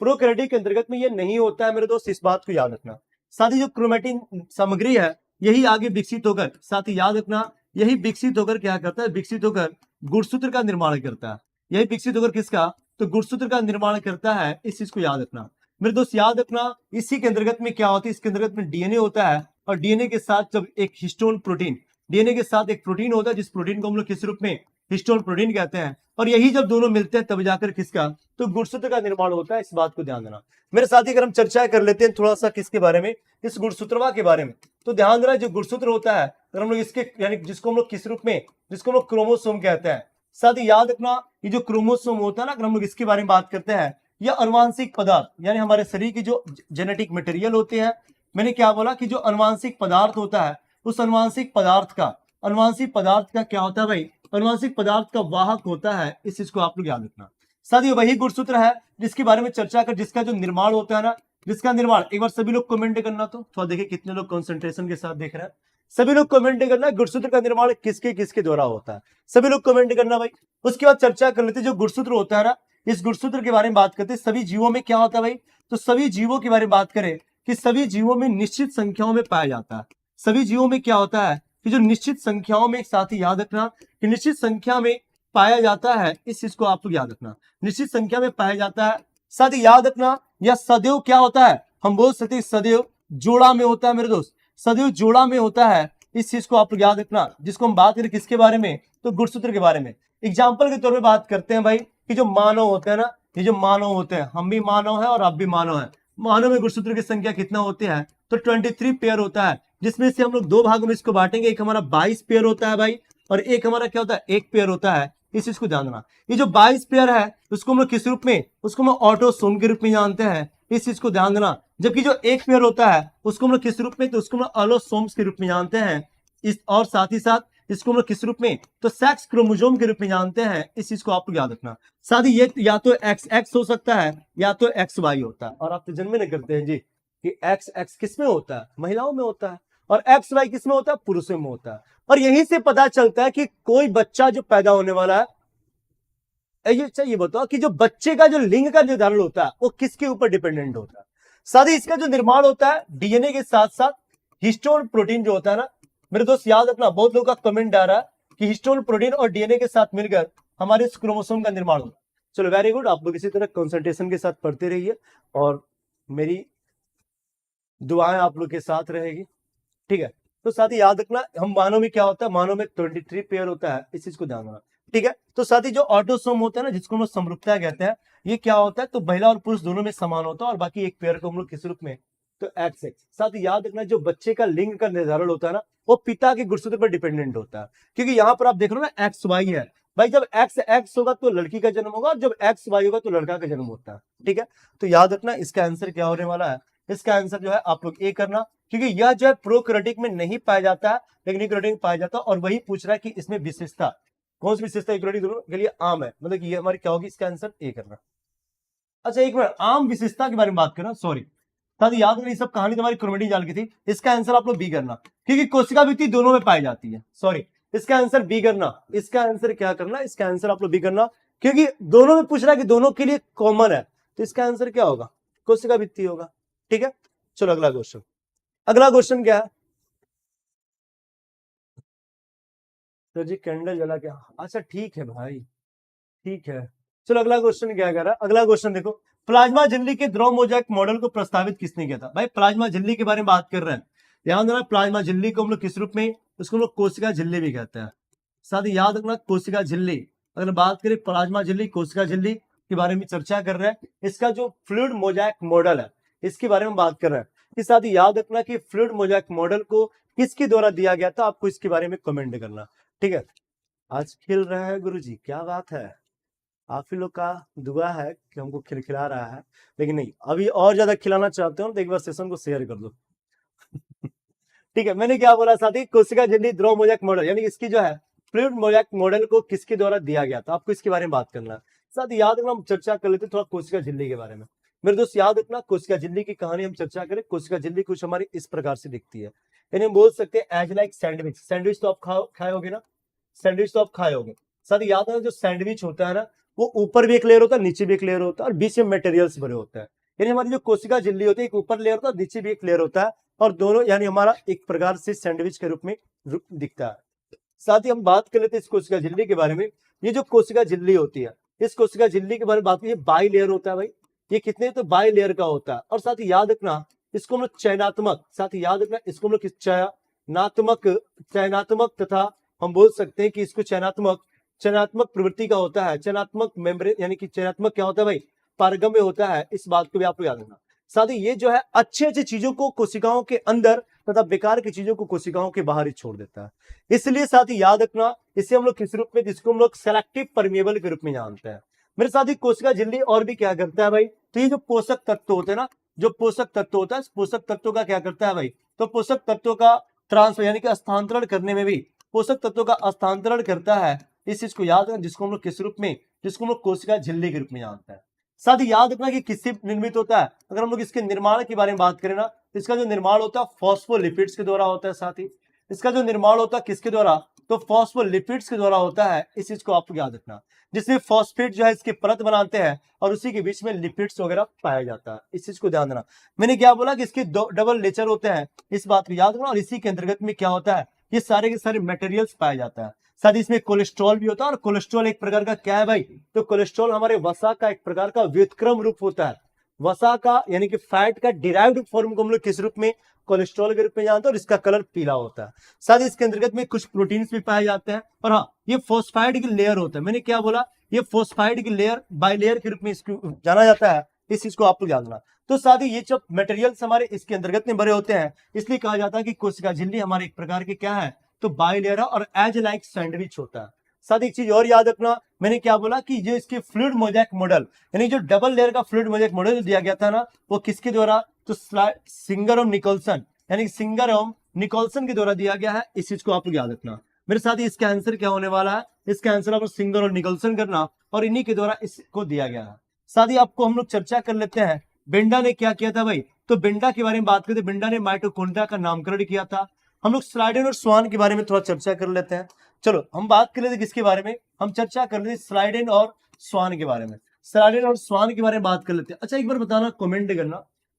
प्रोकैरियोटिक के अंतर्गत में ये नहीं होता है मेरे दोस्त, इस बात को याद रखना। साथ ही जो क्रोमेटिन सामग्री है यही आगे विकसित होकर, साथ ही याद रखना यही विकसित होकर क्या करता है, विकसित होकर गुणसूत्र का निर्माण करता है। यही विकसित होकर किसका, तो गुणसूत्र का निर्माण करता है, इस चीज को याद रखना मेरे दोस्त। याद रखना इसी के अंतर्गत में क्या होता है, इसके अंतर्गत में डीएनए होता है, और डीएनए के साथ जब एक हिस्टोन प्रोटीन, डीएनए के साथ एक प्रोटीन होता है, जिस प्रोटीन को हम लोग किस रूप में, हिस्टोन प्रोटीन कहते हैं, और यही जब दोनों मिलते हैं तब जाकर किसका, तो गुणसूत्र का निर्माण होता है, इस बात को ध्यान देना मेरे साथी। अगर हम चर्चा कर लेते हैं थोड़ा सा किसके बारे में, इस गुणसूत्रवा के बारे में, तो ध्यान देना जो गुणसूत्र होता है, अगर हम लोग इसके यानी जिसको हम लोग किस रूप में, जिसको हम लोग क्रोमोसोम कहते हैं। साथ ही याद रखना ये जो क्रोमोसोम होता है ना, अगर हम लोग इसके बारे में बात करते हैं, यह अनुवांशिक पदार्थ, यानी हमारे शरीर की जो जेनेटिक मटेरियल होते हैं, मैंने क्या बोला कि जो अनुवांशिक पदार्थ होता है, उस अनुवांशिक पदार्थ का क्या होता है भाई, अनुवांशिक पदार्थ का वाहक होता है, इस चीज को आप लोग याद रखना। साथ ही वही गुणसूत्र है जिसके बारे में चर्चा कर, जिसका जो निर्माण होता है ना, जिसका निर्माण, एक बार सभी लोग कमेंट करना, तो थोड़ा देखिए कितने लोग कंसंट्रेशन के साथ देख रहे हैं, सभी लोग कमेंट करना, गुणसूत्र का निर्माण किसके किसके द्वारा होता है, सभी लोग कमेंट करना भाई। उसके बाद चर्चा कर लेते जो गुणसूत्र होता है ना, इस गुणसूत्र के बारे में बात करते हैं, सभी जीवों में क्या होता है भाई, तो सभी जीवों के बारे में बात करें कि सभी जीवों में निश्चित संख्याओं में पाया जाता है। सभी जीवों में क्या होता है कि जो निश्चित संख्याओं में, साथ ही याद रखना कि निश्चित संख्या में पाया जाता है, इस चीज को आप लोग याद रखना, निश्चित संख्या में पाया जाता है। साथ ही याद रखना यह सदैव क्या होता है, हम बोल सकते हैं सदैव जोड़ा में होता है मेरे दोस्त, सदैव जोड़ा में होता है, इस चीज को आप लोग याद रखना। जिसको हम बात करें किसके बारे में, तो गुणसूत्र के बारे में। एग्जाम्पल के तौर पर बात करते हैं भाई कि जो मानव होते हैं ना, ये जो मानव होते हैं, हम भी मानव है और आप भी मानव है, मानव में गुणसूत्र की संख्या कितना होते हैं, तो 23 पेयर होता है, जिसमें से हम लोग दो भागों में इसको बांटेंगे, एक हमारा 22 पेयर होता है भाई, और एक हमारा क्या होता है, एक पेयर होता है, इस चीज को ध्यान देना। ये जो 22 पेयर है उसको हम लोग किस रूप में, उसको हम ऑटोसोम के रूप में जानते हैं, इस चीज को ध्यान देना। जबकि जो एक पेयर होता है उसको हम लोग किस रूप में, तो उसको हम लोग अलोसोम्स के रूप में जानते हैं, इस और साथ ही साथ इसको हम लोग किस रूप में, तो सेक्स क्रोमोसोम के रूप में जानते हैं, इस चीज को आप लोग याद रखना। साथ ही ये या तो XX हो सकता है या तो XY होता है, और आप तो जन्म नहीं करते हैं जी कि XX किस में होता है, महिलाओं में होता है, और XY किस में होता है, पुरुषों में होता है। और यहीं से पता चलता है कि कोई बच्चा जो पैदा होने वाला है, ये बताओ कि जो बच्चे का जो लिंग का निर्धारण होता है वो किसके ऊपर डिपेंडेंट होता है। साथ ही इसका जो निर्माण होता है डीएनए के साथ साथ हिस्टोन प्रोटीन जो होता है ना मेरे दोस्त, याद रखना, बहुत लोगों का कमेंट आ रहा है कि हिस्टोन प्रोटीन और डीएनए के साथ मिलकर हमारे इस क्रोमोसोम का निर्माण होता है। चलो वेरी गुड, आप लोग इसी तरह कंसंट्रेशन के साथ पढ़ते रहिए और मेरी दुआएं आप लोग के साथ रहेगी, ठीक है। तो साथ ही याद रखना हम मानव में क्या होता है, मानव में 23 पेयर होता है, इस चीज को ध्यान रखना, ठीक है। तो साथ ही जो ऑटोसोम होता है ना, जिसको हम लोग समरूपता कहते हैं, ये क्या होता है, तो महिला और पुरुष दोनों में समान होता है, और बाकी एक पेयर को हम लोग किस रूप में, तो XX। साथ ही याद रखना जो बच्चे का लिंग का निर्धारण होता है ना, वो पिता के गुणसूत्र पर डिपेंडेंट होता है, क्योंकि यहाँ पर आप देख रहे हो ना XY है भाई, जब XX होगा तो लड़की का जन्म होगा, और जब XY होगा तो लड़का का जन्म होता है, ठीक है। तो याद रखना इसका आंसर क्या होने वाला है, इसका आंसर जो है आप लोग ए करना, क्योंकि यह जो है प्रोकैरियोटिक में नहीं पाया जाता है, लेकिन यूकैरियोटिक में पाया जाता है। और वही पूछ रहा है कि इसमें विशेषता कौन सी विशेषता यूकैरियोटिक दोनों के लिए आम है, मतलब कि ये हमारी क्या होगी, इसका आंसर ए करना। अच्छा एक मिनट, आम विशेषता के बारे में बात करना, सॉरी, साथ याद रखना, ये सब कहानी तुम्हारी क्रोमेटिन जाल की थी। इसका आंसर आप लोग बी करना, क्योंकि कोशिका भित्ति दोनों में पाई जाती है। सॉरी, इसका आंसर बी करना, इसका आंसर क्या करना, इसका आंसर आप लोग बी करना, क्योंकि दोनों में पूछ रहा है कि दोनों के लिए कॉमन है, तो इसका आंसर क्या होगा, कोशिका भित्ति होगा। ठीक है, चलो अगला क्वेश्चन। अगला क्वेश्चन क्या है सर जी, कैंडल जला क्या, अच्छा ठीक है भाई, ठीक है। चलो अगला क्वेश्चन क्या कह रहा है, अगला क्वेश्चन देखो, प्लाज्मा झिल्ली के द्रव मोजाइक मॉडल को प्रस्तावित किसने किया था। भाई प्लाज्मा झिल्ली के बारे में बात कर रहे हैं, ध्यान देना, प्लाज्मा झिल्ली को हम लोग किस रूप में, उसको हम लोग कोशिका झिल्ली भी कहते हैं। साथ ही याद रखना, कोशिका झिल्ली, अगर बात करें प्लाज्मा झिल्ली, कोशिका झिल्ली के बारे में चर्चा कर रहे हैं, इसका जो फ्लूइड मोजाइक मॉडल है इसके बारे में बात कर रहे हैं। इस साथ ही याद रखना कि फ्लूइड मोजाइक मॉडल को किसके द्वारा दिया गया था, आपको इसके बारे में कमेंट करना। ठीक है, आज खिल रहा है गुरुजी, क्या बात है, आप ही लोग का दुआ है कि हमको खिलखिला रहा है, लेकिन नहीं, अभी और ज्यादा खिलाना चाहते हो तो एक बार सेशन को शेयर कर दो। ठीक है, मैंने क्या बोला साथी, कोशिका झिल्ली द्रव मोजाइक मॉडल, यानी इसकी जो है फ्लूइड मोजाइक मॉडल को किसके द्वारा दिया गया था, आपको इसके बारे में बात करना है। साथ ही याद रखना, हम चर्चा कर लेते थोड़ा कोशिका झिल्ली के बारे में। मेरे दोस्त याद रखना, कोशिका झिल्ली की कहानी हम चर्चा करें, कोशिका झिल्ली कुछ हमारी इस प्रकार से दिखती है, यानी हम बोल सकते हैं एज लाइक सैंडविच। सैंडविच तो आप खाए होगे ना, सैंडविच तो आप खाए होगे। साथ ही याद रखना, जो सैंडविच होता है ना, वो ऊपर भी एक लेयर होता है, नीचे भी एक लेयर होता है, और बीच में मटेरियल्स भरे होते हैं। यानी हमारी जो कोशिका झिल्ली होती है, एक ऊपर लेयर होता है, नीचे भी एक लेयर होता है, और दोनों यानी हमारा एक प्रकार से सैंडविच के रूप में दिखता है। साथ ही हम बात कर लेते हैं इस कोशिका झिल्ली के बारे में। ये जो कोशिका झिल्ली होती है, इस कोशिका झिल्ली के बारे में बात करिए, बाई लेयर होता है भाई, ये कितने, तो बाई लेयर का होता है। और साथ ही याद रखना, इसको हम लोग चयनात्मक, साथ ही याद रखना इसको हम लोग चयनात्मक तथा हम बोल सकते हैं कि इसको चयनात्मक प्रवृत्ति का होता है, चयनात्मक मेम्ब्रेन, यानी कि चयनात्मक क्या होता है भाई, पारगम्य होता है। इस बात को भी आपको याद रखना। साथ ही ये जो है अच्छी अच्छी चीजों को कोशिकाओं के अंदर तथा बेकार की चीजों को कोशिकाओं के बाहर ही छोड़ देता है। इसलिए साथ ही याद रखना, इसे हम लोग किस रूप में, जिसको हम लोग सेलेक्टिव परमेबल के रूप में जानते हैं। मेरे साथ ही कोशिका झिल्ली और भी क्या करता है भाई, तो ये जो पोषक तत्व होते हैं ना, जो पोषक तत्व होता है, पोषक तत्वों का क्या करता है भाई, तो पोषक तत्वों का ट्रांसफर यानी कि हस्तांतरण करने में भी पोषक तत्वों का हस्तांतरण करता है। इस चीज को याद रखना, जिसको हम लोग किस रूप में, जिसको हम लोग कोशिका झिल्ली के रूप में जानते हैं। साथ ही याद रखना कि किससे निर्मित होता है, अगर हम लोग इसके निर्माण के बारे में बात करें ना, तो इसका जो निर्माण होता है फॉस्फोलिपिड्स के द्वारा होता है। साथ ही इसका जो निर्माण होता है किसके द्वारा, तो फॉस्फोलिपिड्स के द्वारा होता है। इस चीज को आपको याद रखना, जिसमें फॉस्फेट जो है इसकी परत बनाते हैं और उसी के बीच में लिपिड्स वगैरह पाया जाता है। इस चीज को ध्यान देना। मैंने क्या बोला कि इसके डबल नेचर होते हैं, इस बात को याद रखना। और इसी के अंतर्गत में क्या होता है, ये सारे के सारे मटेरियल्स पाया जाता है। साथ ही इसमें कोलेस्ट्रॉल भी होता है, और कोलेस्ट्रॉल एक प्रकार का क्या है भाई, तो कोलेस्ट्रॉल हमारे वसा का एक प्रकार का व्युत्क्रम रूप होता है। वसा का यानी कि फैट का डिराइव्ड फॉर्म को हम लोग किस रूप में, कोलेस्ट्रॉल के रूप में जानते हैं, और इसका कलर पीला होता है। साथ ही इसके अंतर्गत में कुछ प्रोटीन्स भी पाए जाते हैं। और हाँ, ये फॉस्फाइड की लेयर होता है। मैंने क्या बोला, ये फॉस्फाइड की लेयर बाई लेयर के रूप में इसको जाना जाता है। इस चीज को आपको याद रखना। तो साथ ही ये जो मटेरियल्स हमारे इसके अंतर्गत में भरे होते हैं, इसलिए कहा जाता है कि कोशिका झिल्ली हमारे एक प्रकार के क्या है, तो बाई लेयर है और एज लाइक सैंडविच होता है। साथ एक चीज और याद रखना, मैंने क्या बोला कि जो इसके फ्लूइड मोजाइक मॉडल, यानी जो डबल लेयर का फ्लूइड मोजाइक मॉडल दिया गया था ना, वो किसके द्वारा, तो सिंगर और निकोलसन, यानी सिंगर और निकोलसन के द्वारा दिया गया है। इस चीज को आप लोग याद रखना। मेरे साथ ही इसका आंसर क्या होने वाला है, इसका आंसर आपको सिंगर और निकोलसन करना, और इन्हीं के द्वारा इसको दिया गया है। साथ ही आपको हम लोग चर्चा कर लेते हैं, बेंडा ने क्या किया था भाई, तो बेंडा के बारे में बात करते, बेंडा ने माइटोकॉन्ड्रिया का नामकरण किया था। हम लोग स्लाइडेन और स्वान के बारे में थोड़ा चर्चा कर लेते हैं। चलो हम बात कर लेते किसके बारे में, हम चर्चा कर लेते स्लाइडेन और स्वान के बारे में। स्लाइडेन और स्वान के बारे में बात कर लेते हैं। अच्छा एक बार बताना, कमेंट करना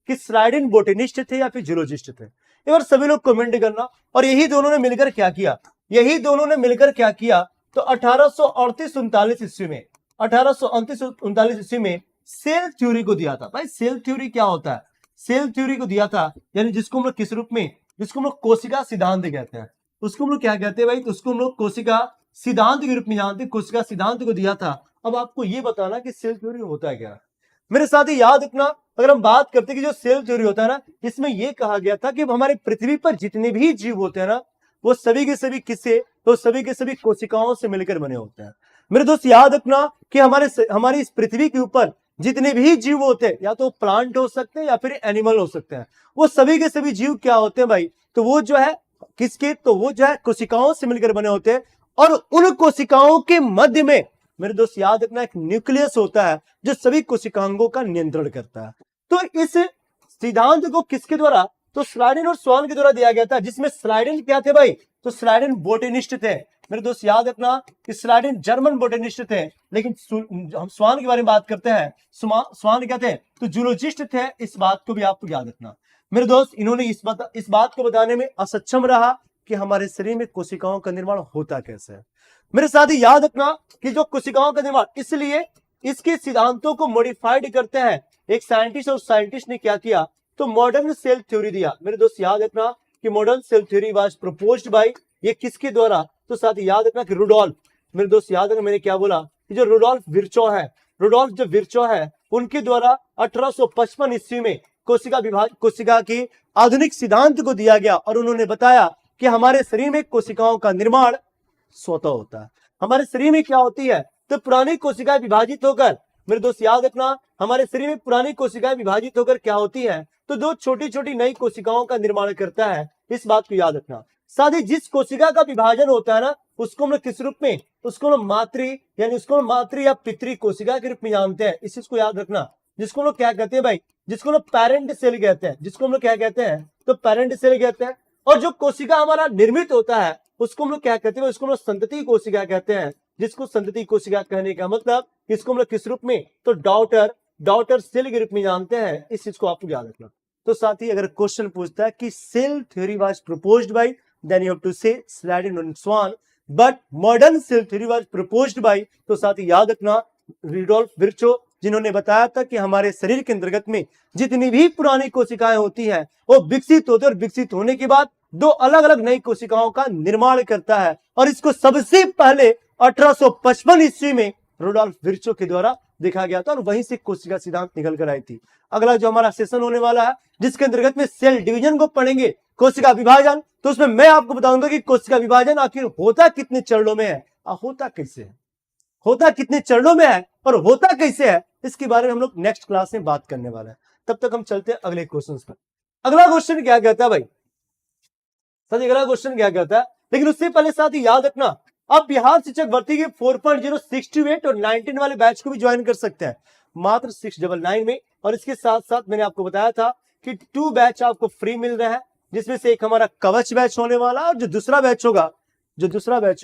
कि स्लाइडेन बोटेनिस्ट थे या फिर जूलॉजिस्ट थे। एक बार सभी लोग कमेंट करना। और यही दोनों ने मिलकर क्या किया, यही दोनों ने मिलकर क्या किया, तो 1838-39 ईस्वी में, 1838-39 ईस्वी में सेल थ्योरी को दिया था। भाई सेल थ्योरी क्या होता है, सेल थ्योरी को दिया था, यानी जिसको हम लोग किस रूप में, जिसको हम लोग कोशिका सिद्धांत कहते हैं, उसको हम लोग क्या कहते हैं भाई, तो उसको हम लोग कोशिका सिद्धांत के रूप में जानते हैं। कोशिका सिद्धांत को दिया था। अब आपको ये बताना कि सेल थ्योरी होता है क्या। मेरे साथ ही याद रखना, अगर हम बात करते हैं कि जो सेल थ्योरी होता है ना, इसमें यह कहा गया था कि हमारे पृथ्वी पर जितने भी जीव होते हैं ना, वो सभी के सभी किससे, तो सभी के सभी कोशिकाओं से मिलकर बने होते हैं। मेरे दोस्त याद रखना कि हमारी इस पृथ्वी के ऊपर जितने भी जीव होते हैं, या तो प्लांट हो सकते हैं या फिर एनिमल हो सकते हैं, वो सभी के सभी जीव क्या होते हैं भाई, तो वो जो है किसके, तो वो जो है कोशिकाओं से मिलकर बने होते हैं। और उन कोशिकाओं के मध्य में मेरे दोस्त याद रखना एक न्यूक्लियस होता है, जो सभी कोशिकांगों का नियंत्रण करता है। तो इस सिद्धांत को किसके द्वारा, तो स्लाइडेन और स्वान के द्वारा दिया गया था, जिसमें स्लाइडेन क्या थे भाई, तो स्लाइडेन बोटेनिस्ट थे। मेरे दोस्त याद रखना कि स्लाइडेन जर्मन बोटेनिस्ट थे, लेकिन हम स्वान के बारे में बात करते हैं, स्वान क्या थे, तो जूलॉजिस्ट थे। इस बात को भी आपको याद रखना। मेरे दोस्त इन्होंने इस बात को बताने में असक्षम रहा कि हमारे शरीर में कोशिकाओं का निर्माण होता कैसे है। मेरे साथ ही याद रखना कि जो कोशिकाओं का निर्माण, इसलिए इसके सिद्धांतों को मॉडिफाइड करते हैं एक साइंटिस्ट, और साइंटिस्ट ने क्या किया, तो मॉडर्न सेल थ्योरी दिया। मेरे दोस्त याद रखना कि modern cell theory was proposed by, ये किसके द्वारा, तो साथ ही याद रखना कि रुडोल्फ, मेरे दोस्त याद रखना मैंने क्या बोला कि जो रुडोल्फ विर्चो है, रुडोल्फ जो विर्चो है, उनके द्वारा 1855 ईस्वी में कोशिका की आधुनिक सिद्धांत को दिया गया, और उन्होंने बताया कि हमारे शरीर में कोशिकाओं का निर्माण स्वतः होता है। हमारे शरीर में क्या होती है, तो पुरानी कोशिकाएं विभाजित होकर, मेरे दोस्त याद रखना, हमारे शरीर में पुरानी कोशिकाएं विभाजित होकर क्या होती है, तो दो छोटी छोटी नई कोशिकाओं का निर्माण करता है। इस बात को याद रखना। साथ ही जिस कोशिका का विभाजन होता है ना, उसको हम लोग किस रूप में, उसको हम मातृ यानी उसको मातृ या पितृ कोशिका के रूप में जानते हैं। इस चीज को याद रखना, जिसको हम लोग क्या कहते हैं भाई, जिसको हम लोग पेरेंट सेल कहते हैं, जिसको हम लोग क्या कहते हैं, तो पेरेंट सेल कहते हैं। और जो कोशिका हमारा निर्मित होता है उसको हम लोग क्या कहते हैं, उसको हम लोग संतति कोशिका कहते हैं। जिसको संतति कोशिका कहने का मतलब, इसको हम लोग किस रूप में, तो डॉटर सेल के रूप में जानते हैं। इस चीज को आपको याद रखना। तो साथ ही अगर क्वेश्चन पूछता है कि cell theory was proposed by, then you have to say Schleiden and Schwann, but modern cell theory was proposed by, तो साथ ही याद रखना रुडोल्फ विर्चो, जिन्होंने बताया था कि हमारे शरीर के अंतर्गत में जितनी भी पुरानी कोशिकाएं होती हैं वो विकसित होते, और विकसित होने के बाद दो अलग अलग नई कोशिकाओं का निर्माण करता है। और इसको सबसे पहले 1855 ईस्वी में रुडोल्फ विर्चो के द्वारा देखा गया था, और वहीं से कोशिका सिद्धांत निकल कर आई थी। अगला जो हमारा सेशन होने वाला है, जिसके अंतर्गत में सेल डिवीजन को पढ़ेंगे, कोशिका विभाजन, तो उसमें मैं आपको बताऊंगा कि कोशिका विभाजन आखिर होता कितने चरणों में है, होता कैसे है, होता कितने चरणों में है और होता कैसे है, इसके बारे में हम लोग नेक्स्ट क्लास में बात करने वाले हैं। तब तक हम चलते हैं अगले क्वेश्चन पर। अगला क्वेश्चन क्या कहता है भाई, साथी अगला क्वेश्चन क्या कहता है, लेकिन उससे पहले साथी याद रखना, आप बिहार शिक्षक भर्ती के 4.0, 68 और 19 वाले बैच को भी ज्वाइन कर सकते हैं मात्र 699 में। और इसके साथ साथ मैंने आपको बताया था कि 2 बैच आपको फ्री मिल रहे हैं, जिसमें से एक हमारा कवच बैच होने वाला, और जो दूसरा बैच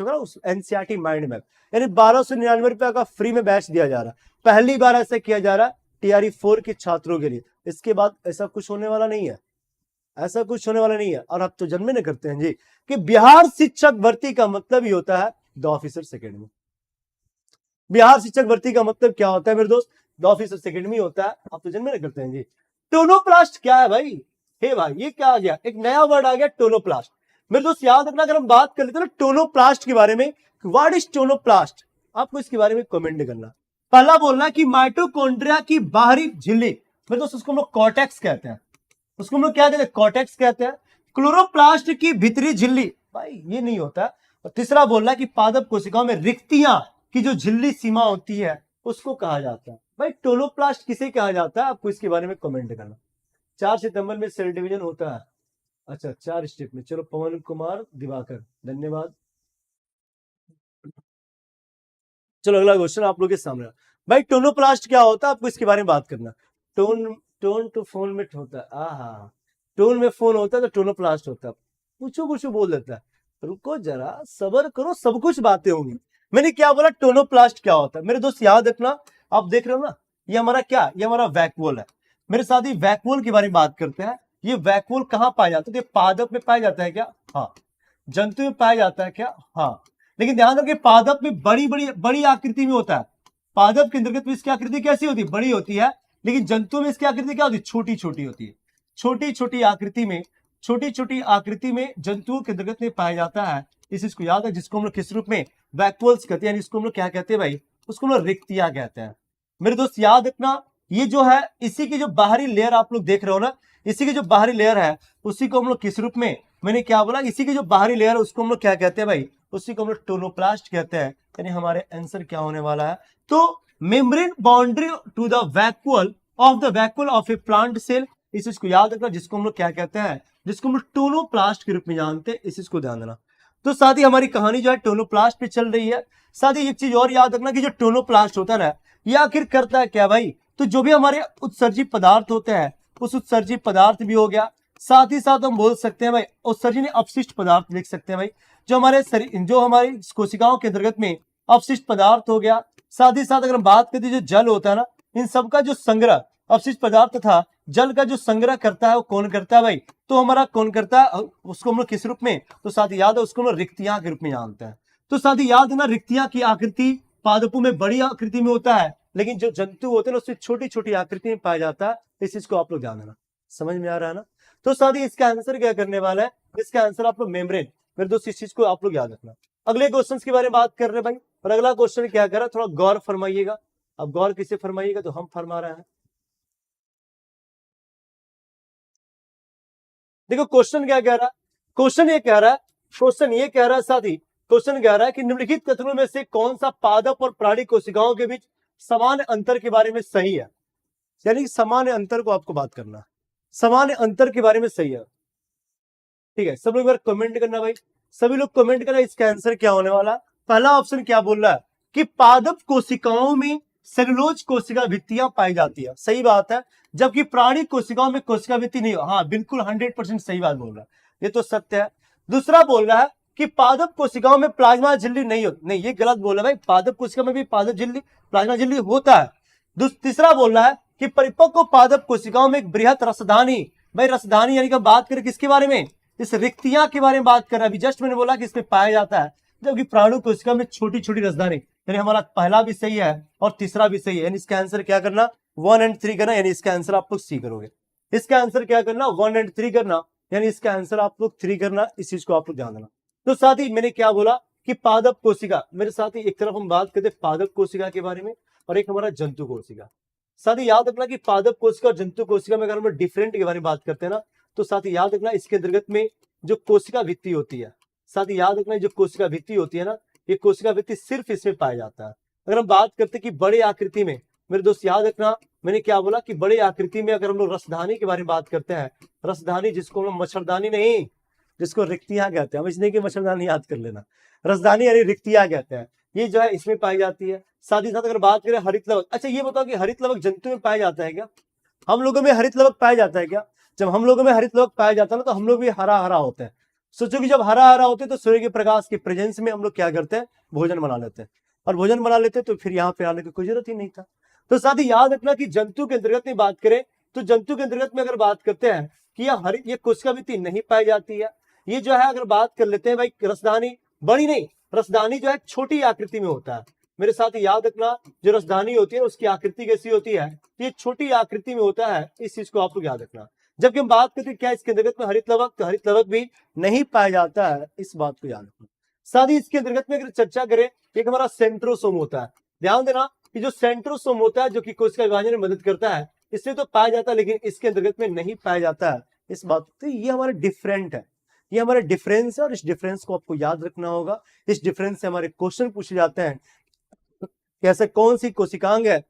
होगा उस एनसीईआरटी माइंड मैप, यानी 1299 रुपए का फ्री में बैच दिया जा रहा है। पहली बार ऐसा किया जा रहा है टीआरई 4 के छात्रों के लिए। इसके बाद ऐसा कुछ होने वाला नहीं है, ऐसा कुछ होने वाला नहीं है। और आप तो जन्म में करते हैं जी कि बिहार शिक्षक भर्ती का मतलब ही होता है द ऑफिसर्स एकेडमी। बिहार शिक्षक भर्ती का मतलब क्या होता है मेरे दोस्त, द ऑफिसर्स एकेडमी होता है। आप तो जन्म में करते हैं जी। टोनोप्लास्ट क्या है भाई, हे भाई ये क्या आ गया, एक नया वर्ड आ गया टोनोप्लास्ट। मेरे दोस्त याद रखना, अगर हम बात कर लेते हैं टोनोप्लास्ट के बारे में, व्हाट इज टोनोप्लास्ट, आपको इसके बारे में कमेंट करना। पहला बोलना कि माइटोकॉन्ड्रिया की बाहरी झिल्ली, मेरे दोस्त उसको हम लोग कॉर्टेक्स कहते हैं, उसको हम लोग क्या कहते हैं, कॉर्टेक्स कहते हैं। क्लोरोप्लास्ट की भीतरी झिल्ली, भाई ये नहीं होता। और तीसरा बोलना कि पादप कोशिकाओं में रिक्तियां की जो झिल्ली सीमा होती है उसको कहा जाता है। भाई टोनोप्लास्ट किसे कहा जाता है, आपको इसके बारे में कमेंट करना। 4 सितंबर में सेल डिवीजन होता है, अच्छा 4 स्टेप में। चलो पवन कुमार दिवाकर, धन्यवाद। चलो अगला क्वेश्चन आप लोग के सामने। भाई टोनोप्लास्ट क्या होता है, आपको इसके बारे में बात करना। टोन तो फोन में होता है, टोन में फोन होता है तो टोनोप्लास्ट होता है। कुछ बोल देता है, रुको जरा सब्र करो, सब कुछ बातें होंगी। मैंने क्या बोला, टोनोप्लास्ट क्या होता है। मेरे दोस्त याद रखना, आप देख रहे हो ना, ये हमारा क्या, ये हमारा वैक्यूल है। मेरे साथ ही वैक्यूल के बारे में बात करते हैं। ये वैक्यूल कहाँ पाया जाता है, ये पादप में पाया जाता है क्या, हाँ। जंतु में पाया जाता है क्या, हाँ। लेकिन ध्यान रखिए पादप में बड़ी आकृति में होता है। पादप के अंतर्गत में इसकी आकृति कैसी होती है, बड़ी होती है। लेकिन जंतु में इसकी आकृति क्या होती है, छोटी छोटी होती है। छोटी छोटी आकृति में जंतुओं के अंतर्गत में पाया जाता है। इस चीज को याद है, जिसको हम लोग किस रूप में, वैक्यूल्स कहते हैं। इसको हम लोग क्या कहते हैं भाई, उसको हम लोग रिक्तियां कहते हैं। मेरे दोस्त याद रखना, ये जो है इसी की जो बाहरी लेयर आप लोग देख रहे हो ना, इसी की जो बाहरी लेयर है उसी को हम लोग किस रूप में, मैंने क्या बोला, इसी की जो बाहरी लेयर है उसको हम लोग क्या कहते हैं भाई, उसी को हम लोग टोनोप्लास्ट कहते हैं। यानी हमारे आंसर क्या होने वाला है, तो membrane boundary to the vacuole of a plant cell. इस चीज को याद रखना, जिसको हम लोग क्या कहते हैं, जिसको हम लोग टोनोप्लास्ट के रूप में जानते हैं। इस चीज को ध्यान देना। तो साथ ही हमारी कहानी जो है टोनोप्लास्ट पे चल रही है। साथ ही एक चीज और याद रखना कि जो टोनोप्लास्ट होता है ना, ये आखिर करता है क्या भाई, तो जो भी हमारे उत्सर्जित पदार्थ होते हैं उस उत्सर्जी पदार्थ भी हो गया। साथ ही साथ हम बोल सकते हैं भाई उत्सर्जनीय अपशिष्ट पदार्थ लिख सकते हैं भाई, जो हमारे शरीर जो हमारी कोशिकाओं के अंतर्गत में अपशिष्ट पदार्थ हो गया। साथ ही साथ अगर हम बात करते हैं जो जल होता है ना, इन सबका जो संग्रह अपशिष्ट पदार्थ था जल का जो संग्रह करता है वो कौन करता है भाई, तो हमारा कौन करता है, उसको हम लोग किस रूप में, तो साथ याद है उसको हम लोग रिक्तियां के रूप में जानते हैं। तो साथ ही याद है ना, रिक्तियां की आकृति पादपों में बड़ी आकृति में होता है, लेकिन जो जंतु होते हैं ना उससे छोटी छोटी आकृति में पाया जाता है। इस चीज को आप लोग ध्यान देना, समझ में आ रहा है ना। तो साथ ही इसका आंसर क्या करने वाला है, इसका आंसर आप लोग मेम्ब्रेन। मेरे दोस्त इस चीज को आप लोग याद रखना। अगले क्वेश्चन के बारे में बात कर रहे हैं भाई, और अगला क्वेश्चन क्या कर रहा है, थोड़ा गौर फरमाइएगा। अब गौर किसे फरमाइएगा, तो हम फरमा रहे हैं। देखो क्वेश्चन क्या कह रहा है, क्वेश्चन ये कह रहा है साथी, क्वेश्चन कह रहा है कि निम्नलिखित कथनों में से कौन सा पादप और प्राणी कोशिकाओं के बीच सामान्य अंतर के बारे में सही है। यानी सामान्य अंतर को आपको बात करना, सामान्य अंतर के बारे में सही है। ठीक है, सब लोग कमेंट करना भाई, सभी लोग कमेंट करना इसका आंसर क्या होने वाला। पहला ऑप्शन क्या बोल रहा है कि पादप कोशिकाओं में सेलुलोज कोशिका भित्तियां पाई जाती है, सही बात है, जबकि प्राणी कोशिकाओं में कोशिका भित्ति नहीं। हाँ बिल्कुल 100% सही बात बोल रहा है, ये तो सत्य है। दूसरा बोल रहा है कि पादप कोशिकाओं में प्लाज्मा झिल्ली नहीं होती, नहीं ये गलत बोल रहा है भाई, पादप कोशिका में भी पादप झिल्ली प्लाज्मा झिल्ली होता है। तीसरा बोल रहा है कि परिपक्व पादप कोशिकाओं में एक बृहत रसधानी, भाई रसधानी यानी कि बात करें किसके बारे में, इस रिक्तियां के बारे में बात कर रहा है। अभी जस्ट मैंने बोला कि इसमें पाया जाता है, जबकि प्राणी कोशिका में छोटी छोटी रसधानी। यानी हमारा पहला भी सही है और तीसरा भी सही है, यानी इसका आंसर क्या करना 1 और 3 करना, यानी इसका आंसर आप लोग सी करोगे। इसका आंसर क्या करना 1 और 3 करना, यानी इसका आंसर आप लोग 3 करना। इस चीज को आप लोग ध्यान देना। तो साथ ही मैंने क्या बोला कि पादप कोशिका, मेरे साथ ही एक तरफ हम बात करते पादप कोशिका के बारे में और एक हमारा जंतु कोशिका। साथ ही याद रखना कि पादप कोशिका और जंतु कोशिका में अगर हम डिफरेंट के बारे में बात करते हैं ना, तो साथ ही याद रखना इसके अंतर्गत में जो कोशिका भित्ति होती है, साथ ही याद रखना जो कोशिका भित्ति होती है ना, ये कोशिका भित्ति सिर्फ इसमें पाया जाता है। अगर हम बात करते कि बड़े आकृति में, मेरे दोस्त याद रखना मैंने क्या बोला कि बड़े आकृति में अगर हम लोग रसधानी के बारे में बात करते हैं, रसधानी जिसको हम लोग मच्छरदानी नहीं, जिसको रिक्तियां कहते हैं, इसलिए कि मच्छरदानी याद कर लेना, रसधानी यानी रिक्तियां कहते हैं, ये जो है इसमें पाई जाती है। साथ ही साथ अगर बात करें हरित लवक, अच्छा ये बताओ कि हरित लवक जंतु में पाया जाता है क्या, हम लोगों में हरित लवक पाया जाता है क्या। जब हम लोगों में हरित लवक पाया जाता है ना, तो हम लोग भी हरा हरा होते हैं। सोचो कि जब हरा हरा होते हैं तो सूर्य के प्रकाश के प्रेजेंस में हम लोग क्या करते हैं, भोजन बना लेते हैं, और भोजन बना लेते हैं तो फिर यहाँ पे आने की कोई जरूरत ही नहीं था। तो साथ ही याद रखना कि जंतु के अंतर्गत में बात करें, तो जंतु के अंतर्गत में अगर बात करते हैं कि ये कोशिका भित्ति नहीं पाई जाती है। ये जो है अगर बात कर लेते हैं भाई रसधानी, बड़ी नहीं, रसधानी जो है छोटी आकृति में होता है। मेरे साथ ही याद रखना जो रसधानी होती है उसकी आकृति कैसी होती है, ये छोटी आकृति में होता है, इस चीज को आप लोग याद रखना। जबकि हम बात करते हैं क्या इसके अंतर्गत में हरित लवक, तो हरित लवक भी नहीं पाया जाता है, इस बात को याद रखना। साथ ही इसके अंतर्गत में अगर चर्चा करें, एक हमारा सेंट्रोसोम होता है, ध्यान देना कि जो सेंट्रोसोम होता है जो कि कोशिका विभाजन में मदद करता है, इससे तो पाया जाता है लेकिन इसके अंतर्गत में नहीं पाया जाता है, इस बात। तो ये हमारा डिफरेंट है, ये हमारा डिफरेंस है, और इस डिफरेंस को आपको याद रखना होगा। इस डिफरेंस से हमारे क्वेश्चन पूछे जाते हैं कि ऐसे कौन सी कोशिकांग है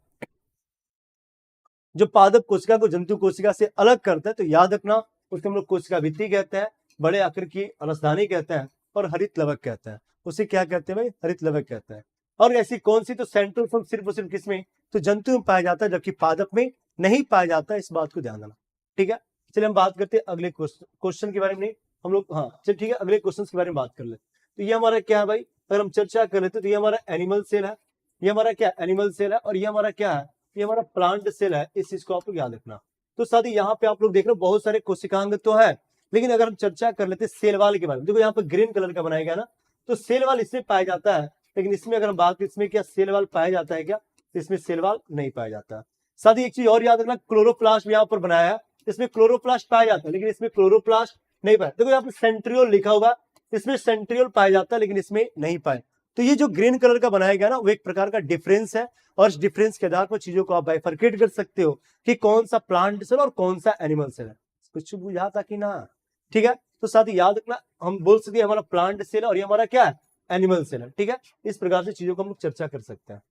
जो पादप कोशिका को जंतु कोशिका से अलग करता है, तो याद रखना उसको हम लोग कोशिका भित्ति कहते हैं, बड़े आकार की रसधानी कहते हैं, और हरित लवक कहते हैं। उसे क्या कहते हैं भाई, हरित लवक कहते हैं। और ऐसी कौन सी, तो सेंट्रोसोम सिर्फ और सिर्फ किसमें, तो जंतु में पाया जाता है, जबकि पादप में नहीं पाया जाता है, इस बात को ध्यान देना। ठीक है, चलिए हम बात करते हैं अगले क्वेश्चन के बारे में। हम लोग हाँ चलिए ठीक है अगले क्वेश्चन के बारे में बात कर ले। तो ये हमारा क्या है भाई, अगर हम चर्चा कर लेते तो ये हमारा एनिमल सेल है, ये हमारा क्या एनिमल सेल है, और ये हमारा क्या है, ये हमारा प्लांट सेल है। इस चीज को आप लोग याद रखना। तो साथ ही यहाँ पे आप लोग देख रहे हो बहुत सारे कोशिकांग तो है, लेकिन अगर हम चर्चा कर लेते सेल वाल के बारे में, देखो यहाँ पे ग्रीन कलर का बनाया गया ना, तो सेल वाल इसमें पाया जाता है, लेकिन इसमें अगर हम बात करें इसमें क्या सेल वाल पाया जाता है क्या, इसमें सेल वाल नहीं पाया जाता। साथ ही एक चीज और याद रखना, क्लोरोप्लास्ट यहाँ पर बनाया है, इसमें क्लोरोप्लास्ट पाया जाता है लेकिन इसमें क्लोरोप्लास्ट नहीं पाया। देखो यहाँ पे सेंट्रियोल लिखा हुआ, इसमें सेंट्रियोल पाया जाता है लेकिन इसमें नहीं पाए। तो ये जो ग्रीन कलर का बनाया गया ना, वो एक प्रकार का डिफरेंस है, और इस डिफरेंस के आधार पर चीजों को आप बाइफरकेट कर सकते हो कि कौन सा प्लांट सेल और कौन सा एनिमल सेल है। कुछ बुझा था कि ना, ठीक है। तो साथ ही याद रखना, हम बोल सकते हैं हमारा प्लांट सेल है और ये हमारा क्या है, एनिमल सेल है। ठीक है, इस प्रकार से चीजों को हम लोग चर्चा कर सकते हैं।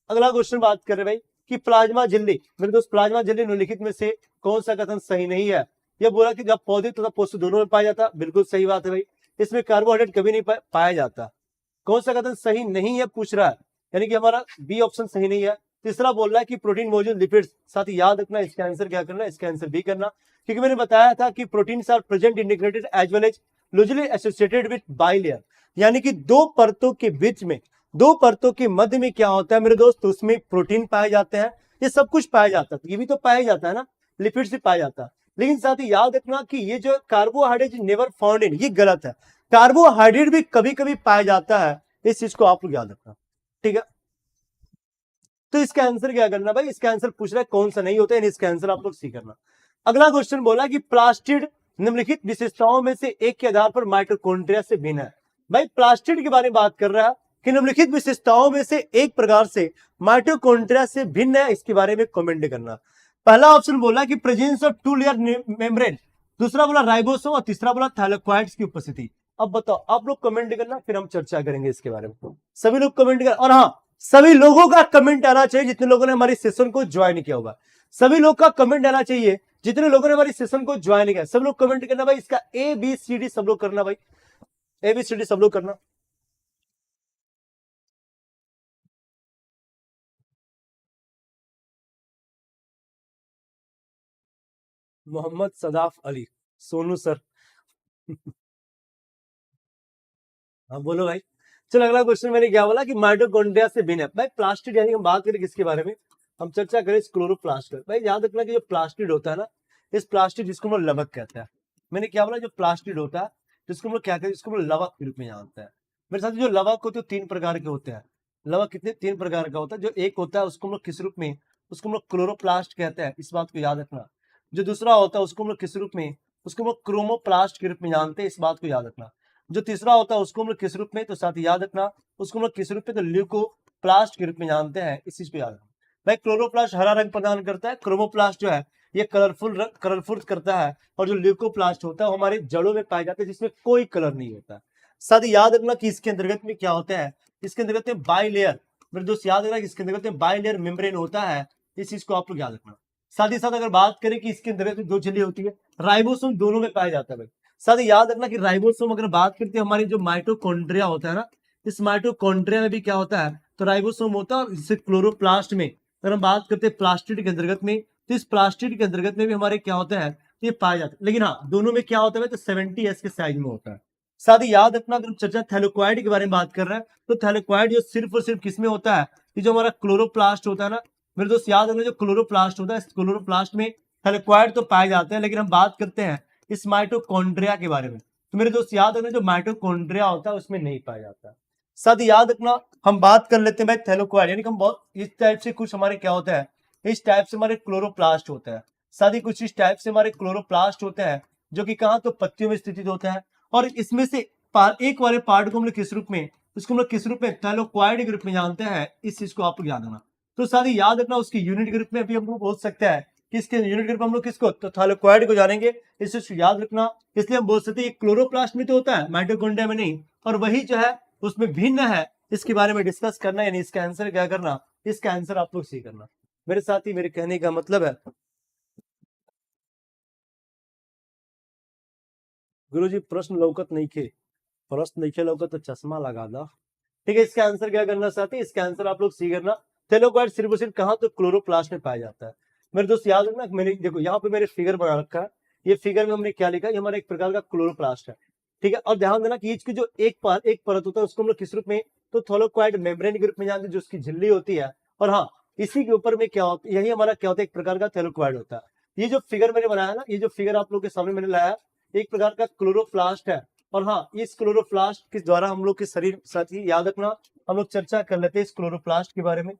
अगला क्वेश्चन बात कर रहे भाई कि प्लाज्मा झिल्ली, मेरे दोस्त प्लाज्मा झिल्ली निम्नलिखित में से कौन सा कथन सही नहीं है। यह बोला कि जब पौधे तथा पोषक दोनों में पाया जाता, बिल्कुल सही बात है भाई। इसमें कार्बोहाइड्रेट कभी नहीं पाया जाता। कौन सा कथन सही नहीं है पूछ रहा है, यानी कि हमारा बी ऑप्शन सही नहीं है। तीसरा बोल रहा है कि प्रोटीन मौजूद लिपिड्स। साथ ही याद रखना इसका आंसर क्या करना है, इसका आंसर बी करना, क्योंकि मैंने बताया था कि proteins are present integrated as well as loosely associated with bilayer, यानी कि दो परतों के बीच में, दो परतों के मध्य में क्या होता है मेरे दोस्त, उसमें प्रोटीन पाए जाते हैं। ये सब कुछ पाया जाता है, ये भी तो पाया जाता है ना, लिपिड्स भी पाया जाता है। लेकिन साथ ही याद रखना कि ये जो कार्बोहाइड्रेट नेवर फाउंड इन, ये गलत है। कार्बोहाइड्रेट भी कभी कभी पाया जाता है, इस चीज को आप लोग याद रखना, ठीक है। तो इसका आंसर क्या करना भाई, इसका आंसर पूछ रहा है कौन सा नहीं होता है, इसका आंसर आप लोग सी करना। अगला क्वेश्चन बोला कि प्लास्टिड निम्नलिखित विशेषताओं में से एक के आधार पर माइटोकॉन्ड्रिया से भिन्न है। भाई प्लास्टिड के बारे में बात कर रहा है कि निम्नलिखित विशेषताओं में से एक प्रकार से माइटोकॉन्ड्रिया से भिन्न है, इसके बारे में कमेंट करना। पहला ऑप्शन बोला कि presence of two layer membrane, दूसरा बोला राइबोसोम और तीसरा बोला थैलेक्वाइड्स की उपस्थिति। अब बताओ, आप लोग कमेंट करना, फिर हम चर्चा करेंगे इसके बारे में। सभी लोग कमेंट कर, और हाँ सभी लोगों का कमेंट आना चाहिए जितने लोगों ने हमारी सेशन को ज्वाइन किया होगा। सभी लोग का कमेंट आना चाहिए जितने लोगों ने हमारी सेशन को ज्वाइन किया। सब लोग कमेंट करना भाई, इसका ए बी सी डी सब लोग करना भाई, ए बी सी डी सब लोग करना। मोहम्मद सदाफ अली, सोनू सर। हाँ बोलो भाई। चलो अगला क्वेश्चन मैंने क्या बोला कि माइटोकॉन्ड्रिया से भिन्न है। भाई प्लास्टिड, यानी हम बात करें किसके बारे में, हम चर्चा करें क्लोरोप्लास्ट। भाई याद रखना कि जो प्लास्टिड होता है ना, इस प्लास्टिड जिसको हम लवक कहते हैं, मैंने क्या बोला, जो प्लास्टिड होता है जिसको हम लोग क्या कहते हैं, जिसको हम लवक के रूप में जानते हैं। मेरे साथ जो लवक होते हैं तीन प्रकार के होते हैं। लवक कितने, तीन प्रकार का होता है। जो एक होता है उसको हम लोग किस रूप में, उसको हम लोग क्लोरोप्लास्ट कहते हैं, इस बात को याद रखना। जो दूसरा होता है उसको हम लोग किस रूप में, उसको हम लोग क्रोमोप्लास्ट के रूप में जानते हैं, इस बात को याद रखना। जो तीसरा होता है उसको हम लोग किस रूप में, तो साथ ही याद रखना, उसको हम लोग किस रूप में, तो ल्यूकोप्लास्ट के रूप में जानते हैं, इस चीज को याद रखना। भाई क्लोरोप्लास्ट हरा रंग प्रदान करता है, क्रोमोप्लास्ट जो है ये कलरफुल करता है, और जो ल्यूकोप्लास्ट होता है वो हमारे जड़ों में पाए जाते हैं जिसमें कोई कलर नहीं होता। साथ ही याद रखना कि इसके अंतर्गत में क्या होता है, इसके अंतर्गत में बाइलेयर, मेरे दोस्त याद रखना कि इसके अंतर्गत में बाइलेयर मेम्ब्रेन होता है, इस चीज को आप लोग याद रखना। साथ ही साथ अगर बात करें कि इसके अंतर्गत में दो झिल्ली होती है, राइबोसोम दोनों में पाया जाता है भाई। साथ ही याद रखना कि राइबोसोम अगर बात करते हैं हमारी जो माइटोकॉन्ड्रिया होता है ना, इस माइटोकॉन्ड्रिया में भी क्या होता है, तो राइबोसोम होता है। और इससे क्लोरोप्लास्ट में अगर हम बात करते हैं प्लास्टिड के अंतर्गत में, तो इस प्लास्टिड के अंतर्गत में भी हमारे क्या होता है, ये पाया जाता है। लेकिन हाँ दोनों में क्या होता है तो 70s के साइज में होता है। साथ ही याद रखना अगर चर्चा थैलेक्वाइड के बारे में बात कर रहे हैं, तो थैलेक्वाइड जो सिर्फ और सिर्फ किसमें होता है, ये जो हमारा क्लोरोप्लास्ट होता है ना मेरे दोस्त, याद रखना जो क्लोरोप्लास्ट होता है, इस क्लोरोप्लास्ट में थैलेक्वाइड तो पाए जाते हैं। लेकिन हम बात करते हैं इस माइटोकॉन्ड्रिया के बारे में, तो मेरे दोस्त याद रखना जो माइटोकॉन्ड्रिया होता है उसमें नहीं पाया जाता। साथ ही याद रखना हम बात कर लेते हैं भाई थैलेक्वाइड, यानी कि हम बहुत इस टाइप से कुछ हमारे क्या होता है, इस टाइप से हमारे क्लोरोप्लास्ट होता है। साथ ही कुछ इस टाइप से हमारे क्लोरोप्लास्ट होता है जो कि कहाँ, तो पत्तियों में स्थित होता है। और इसमें से एक वाले पार्ट को हम लोग किस रूप में, उसको हम लोग किस रूप में, थैलेक्वाइड के रूप में जानते हैं, इस चीज को आप लोग याद रखना। तो साथ ही याद रखना उसकी यूनिट ग्रुप में भी हम लोग बोल सकते हैं, किसके यूनिट ग्रुप हम लोग किसको, तो थैलेक्वाइड को जानेंगे, इस चीज को याद रखना। इसलिए हम बोल सकते हैं क्लोरोप्लास्ट में तो होता है, माइटोकॉन्ड्रिया में नहीं, और वही जो है उसमें भिन्न है, इसके बारे में डिस्कस करना, यानी इसका आंसर क्या करना, इसका आंसर आप लोग सी करना। मेरे साथ ही मेरे कहने का मतलब है, गुरुजी प्रश्न लौकत नहीं खे, प्रश्न नहीं खे लौकत तो चश्मा लगा दो, ठीक है। इसका आंसर क्या करना साथी, इसका आंसर आप लोग सी करना। थैलेक्वाइड सिर्फ और सिर्फ कहाँ, तो क्लोरोप्लास्ट में पाया जाता है। मेरे दोस्त याद रखना, मैंने देखो यहाँ पे मेरे फिगर बना रखा है, ये फिगर में हमने क्या लिखा है, ये हमारा एक प्रकार का क्लोरोप्लास्ट है, ठीक है। और ध्यान देना कि इसकी जो एक परत होता है उसको हम लोग किस रूप में, तो थैलेक्वाइड मेम्ब्रेन के रूप में जानते हैं, जो उसकी झिल्ली होती है। और हाँ इसी के ऊपर में क्या होता है, यही हमारा क्या होता है, एक प्रकार का थैलेक्वाइड होता है। ये जो फिगर मैंने बनाया ना, ये जो फिगर आप लोग के सामने मैंने लाया, एक प्रकार का क्लोरोप्लास्ट है। और हाँ इस क्लोरोप्लास्ट के द्वारा हम लोग के शरीर, साथ ही याद रखना हम लोग चर्चा कर लेते हैं इस क्लोरोप्लास्ट के बारे में।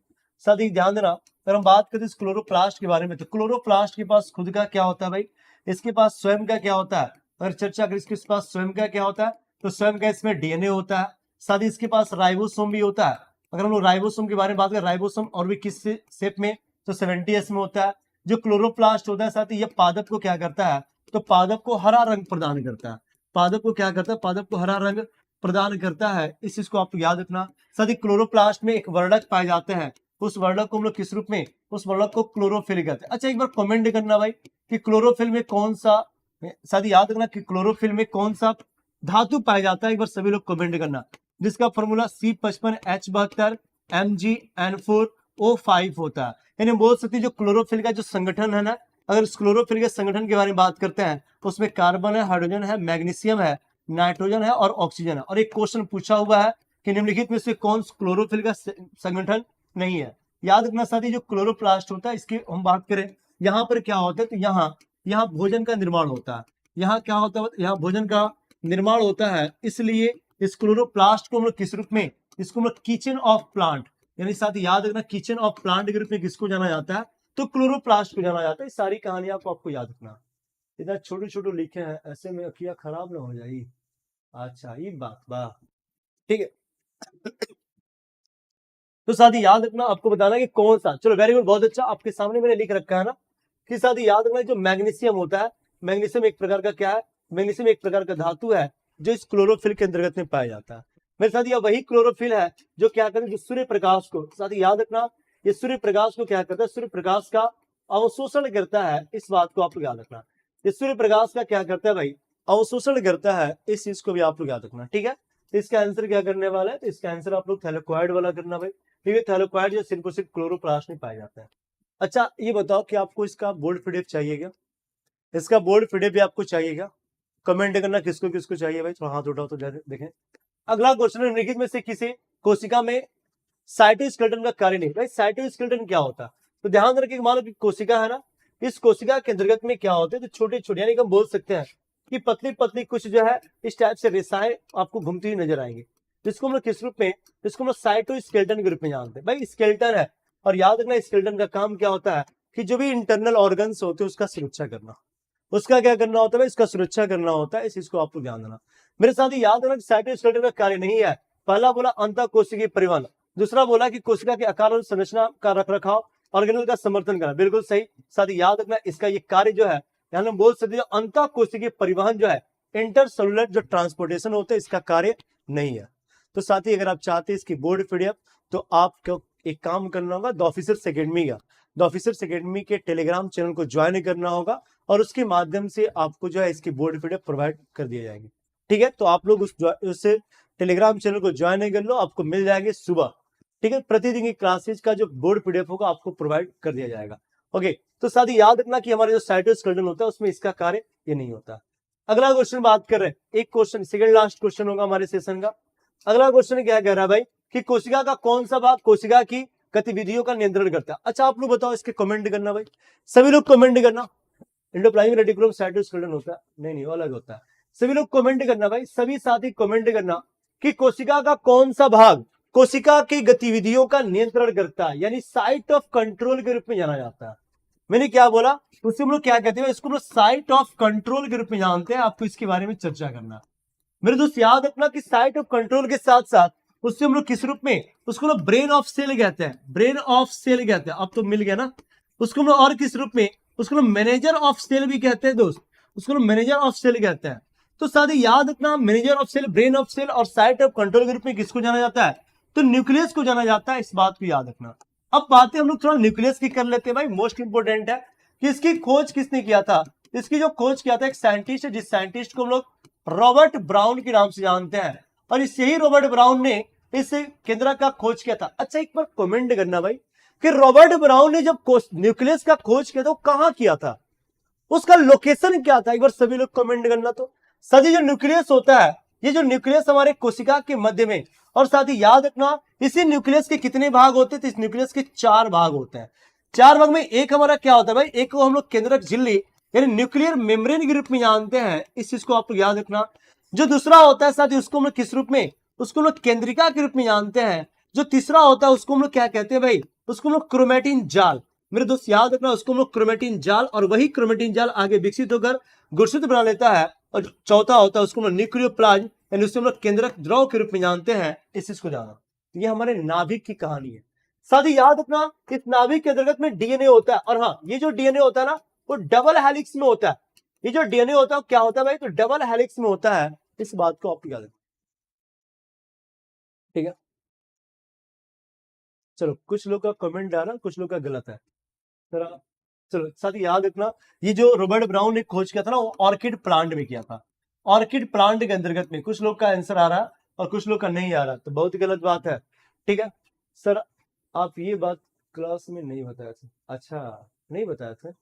साथ ही ध्यान देना अगर हम बात करें इस क्लोरोप्लास्ट के बारे में, तो क्लोरोप्लास्ट के पास खुद का क्या होता है भाई, इसके पास स्वयं का क्या होता है, अगर चर्चा करें इसके पास स्वयं का क्या होता है, तो स्वयं का इसमें डीएनए होता है। साथ ही इसके पास राइबोसोम भी होता है। अगर हम लोग राइबोसोम के बारे में बात करें, राइबोसोम और भी किस शेप में, तो 70s में होता है। जो क्लोरोप्लास्ट होता है साथ ही ये पादप को क्या करता है, तो पादप को हरा रंग प्रदान करता है। पादप को क्या करता है, पादप को हरा रंग प्रदान करता है, इस चीज को आप याद रखना। साथ ही क्लोरोप्लास्ट में एक वर्णक पाए जाते हैं, उस वर्णक को हम लोग किस रूप में, उस वर्णक को क्लोरोफिल कहते हैं। अच्छा एक बार कमेंट करना भाई कि क्लोरोफिल में कौन सा, साथ ही याद रखना कि क्लोरोफिल में कौन सा धातु पाया जाता है, एक बार सभी लोग कमेंट करना, जिसका फॉर्मूला C55H72 MgN4 O5 होता है। यानी बोल सकते हैं जो क्लोरोफिल का जो संगठन है ना, अगर इस क्लोरोफिल के संगठन के बारे में बात करते हैं तो उसमें कार्बन है, हाइड्रोजन है, मैग्नीशियम है, नाइट्रोजन है और ऑक्सीजन है। और एक क्वेश्चन पूछा हुआ है कि निम्नलिखित में से कौन क्लोरोफिल का संगठन नहीं है। याद रखना साथी, जो क्लोरोप्लास्ट होता है इसकी हम बात करें, यहाँ पर क्या होता है तो यहाँ भोजन का निर्माण होता है। यहाँ क्या होता है, यहाँ भोजन का निर्माण होता है। इसलिए इस क्लोरोप्लास्ट को हम लोग किस रूप में, इसको हम लोग किचन ऑफ प्लांट, यानी साथी याद रखना किचन ऑफ प्लांट के रूप में किसको जाना जाता है तो क्लोरोप्लास्ट को जाना जाता है। सारी कहानियां आपको याद रखना। इधर छोटे छोटे लिखे हैं, ऐसे में अखियां खराब ना हो जाएगी। अच्छा ये बात वाह, ठीक है। तो साथी याद रखना, आपको बताना कि कौन सा, चलो वेरी गुड, बहुत अच्छा, आपके सामने मैंने लिख रखा है ना कि साथी याद रखना जो मैग्नीशियम होता है, मैग्नीशियम एक प्रकार का क्या है, मैग्नीशियम एक प्रकार का धातु है जो इस क्लोरोफिल के अंतर्गत में पाया जाता है। मेरे साथ यह वही क्लोरोफिल है जो क्या करता है, जो सूर्य प्रकाश को, साथी याद रखना ये सूर्य प्रकाश को क्या करता है, सूर्य प्रकाश का अवशोषण करता है। इस बात को आप लोग याद रखना, ये सूर्य प्रकाश का क्या करता है भाई, अवशोषण करता है। इस चीज को भी आप लोग याद रखना, ठीक है। तो इसका आंसर क्या करने वाला है, तो इसका आंसर आप लोग थैलेकोइड वाला करना भाई, ठीक है। थैलेकोइड जो सिर्फ और सिर्फ क्लोरोप्लास्ट में पाया जाता है। अच्छा ये बताओ कि आपको इसका बोर्ड पीडीएफ चाहिए क्या, इसका बोर्ड पीडीएफ भी आपको चाहिए क्या, कमेंट करना किसको किसको चाहिए भाई, थोड़ा हाथ उठाओ तो देखें। अगला क्वेश्चन है, निम्नलिखित में से किसी कोशिका में साइटोस्केलेटन का कार्य नहीं। भाई साइटोस्केलेटन क्या होता है, तो ध्यान रखिए, मान लो कि कोशिका है ना, इस कोशिका के अंतर्गत में क्या होते हैं, तो छोटे छोटे, यानी कि हम बोल सकते हैं कि पतली पतली कुछ जो है इस टाइप से रेसाएं आपको घूमती हुई नजर आएंगी, जिसको हम लोग किस रूप में, जिसको हम लोग साइटोस्केलेटन के रूप में जानते हैं। भाई स्केलेटन है, और याद रखना स्केलेटन का काम क्या होता है कि जो भी इंटरनल ऑर्गन्स होते हैं उसका सुरक्षा करना, उसका क्या करना होता है, इसका सुरक्षा करना होता है। इस चीज को आपको ध्यान देना। मेरे साथ ही याद रखना साइटोस्केलेटन का कार्य नहीं है। पहला बोला अंतःकोशिकीय परिवहन, दूसरा बोला कि कोशिका के आकार और संरचना का रखरखाव, ऑर्गेनल का समर्थन करना, बिल्कुल सही। साथ ही याद रखना इसका ये कार्य जो है, यानी हम बोल सकते हैं अंतःकोशिकीय परिवहन जो है, इंटरसेलुलर जो ट्रांसपोर्टेशन होता है, इसका कार्य नहीं है। तो साथ ही अगर आप चाहते हैं इसकी बोर्ड पीडीएफ, तो आपको एक काम करना होगा, द ऑफिसर्स एकेडमी का, द ऑफिसर्स एकेडमी के टेलीग्राम चैनल को ज्वाइन करना होगा, और उसके माध्यम से आपको जो है इसकी बोर्ड पीडीएफ प्रोवाइड कर दिया जाएगी, ठीक है। तो आप लोग उस टेलीग्राम चैनल को ज्वाइन कर लो, आपको मिल जाएगी सुबह, ठीक है। प्रतिदिन की क्लासेज का जो बोर्ड पीडीएफ होगा आपको प्रोवाइड कर दिया जाएगा। ओके, तो साथ ही याद रखना कि हमारे जो साइटोस्केलेटन होता है उसमें इसका कार्य ये नहीं होता। अगला क्वेश्चन बात कर रहे हैं, एक क्वेश्चन सेकंड लास्ट क्वेश्चन होगा हमारे सेशन का। अगला क्वेश्चन क्या कह रहा है भाई कि कोशिका का कौन सा भाग कोशिका की गतिविधियों का नियंत्रण करता है। अच्छा आप लोग बताओ, इसके कमेंट करना भाई, सभी लोग कमेंट करना। एंडोप्लाज्मिक रेटिकुलम साइटोस्केलेटन होता है, नहीं वो अलग होता है। सभी लोग कमेंट करना भाई, सभी साथी कमेंट करना कि कोशिका का कौन सा भाग कोशिका की गतिविधियों का नियंत्रण करता है, यानी साइट ऑफ कंट्रोल के रूप में जाना जाता है। मैंने क्या बोला, उससे हम लोग क्या कहते हैं, इसको हम लोग साइट ऑफ कंट्रोल के रूप में जानते हैं। आपको इसके बारे में चर्चा करना। मेरे दोस्त याद रखना कि साइट ऑफ कंट्रोल के साथ साथ उससे हम लोग किस रूप में, उसको लोग ब्रेन ऑफ सेल कहते हैं, ब्रेन ऑफ सेल कहते हैं। अब तो मिल गया ना, उसको हम लोग और किस रूप में, उसको लोग मैनेजर ऑफ सेल भी कहते हैं दोस्त, उसको लोग मैनेजर ऑफ सेल कहते हैं। तो साथ ही याद रखना, manager of cell, brain of cell और साइट ऑफ कंट्रोल के रूप में किसको जाना जाता है, तो न्यूक्लियस को जाना जाता है। इस बात को याद रखना। अब बातें हम लोग थोड़ा न्यूक्लियस की कर लेते हैं भाई, मोस्ट इंपोर्टेंट है कि इसकी खोज किसने किया था। इसकी जो खोज किया था एक साइंटिस्ट है, जिस साइंटिस्ट को हम लोग रॉबर्ट ब्राउन के नाम से जानते हैं, और इस यही रॉबर्ट ब्राउन ने इस केंद्र का खोज किया था। अच्छा एक बार कमेंट करना भाई कि रॉबर्ट ब्राउन ने जब न्यूक्लियस का खोज किया था वो कहां किया था, उसका लोकेशन क्या था, एक बार सभी लोग कमेंट करना। तो सदी जो न्यूक्लियस होता है, ये जो न्यूक्लियस हमारे कोशिका के मध्य में, और साथ ही याद रखना इसी न्यूक्लियस के कितने भाग होते हैं, तो इस न्यूक्लियस के 4 भाग होते हैं। 4 भाग में एक हमारा क्या होता है भाई, एक को हम लोग केंद्रक झिल्ली यानी न्यूक्लियर मेम्ब्रेन के रूप में जानते हैं। इस चीज को आप लोग याद रखना। जो दूसरा होता है साथ ही उसको हम लोग किस रूप में, उसको हम लोग केंद्रिका के रूप में जानते हैं। जो तीसरा होता है उसको हम लोग क्या कहते हैं भाई, उसको हम लोग क्रोमेटिन जाल। मेरे दोस्त याद रखना, उसको हम लोग क्रोमेटिन जाल, और वही क्रोमेटिन जाल आगे विकसित होकर गुणसूत्र बना लेता है। और चौथा होता है उसको हम लोग न्यूक्लियोप्लाज्म, यानी उससे हम लोग केंद्रक द्रव के रूप में जानते हैं। इस चीज को जाना, ये हमारे नाभिक की कहानी है। साथ ही याद रखना इस नाभिक के अंतर्गत में डीएनए होता है, और हाँ ये जो डीएनए होता है ना वो डबल हेलिक्स में होता है। ये जो डीएनए होता है क्या होता है भाई, तो डबल हेलिक्स में होता है। इस बात को आप याद रखें, ठीक है। चलो कुछ लोग का कमेंट आ रहा, कुछ लोग का गलत है जरा। चलो साथ ही याद रखना, ये जो रॉबर्ट ब्राउन ने खोज किया था ना वो ऑर्किड प्लांट में किया था। ऑर्किड प्लांट के अंतर्गत में कुछ लोग का आंसर आ रहा और कुछ लोग का नहीं आ रहा, तो बहुत गलत बात है, ठीक है। सर आप ये बात क्लास में नहीं बताया था, अच्छा नहीं बताया था,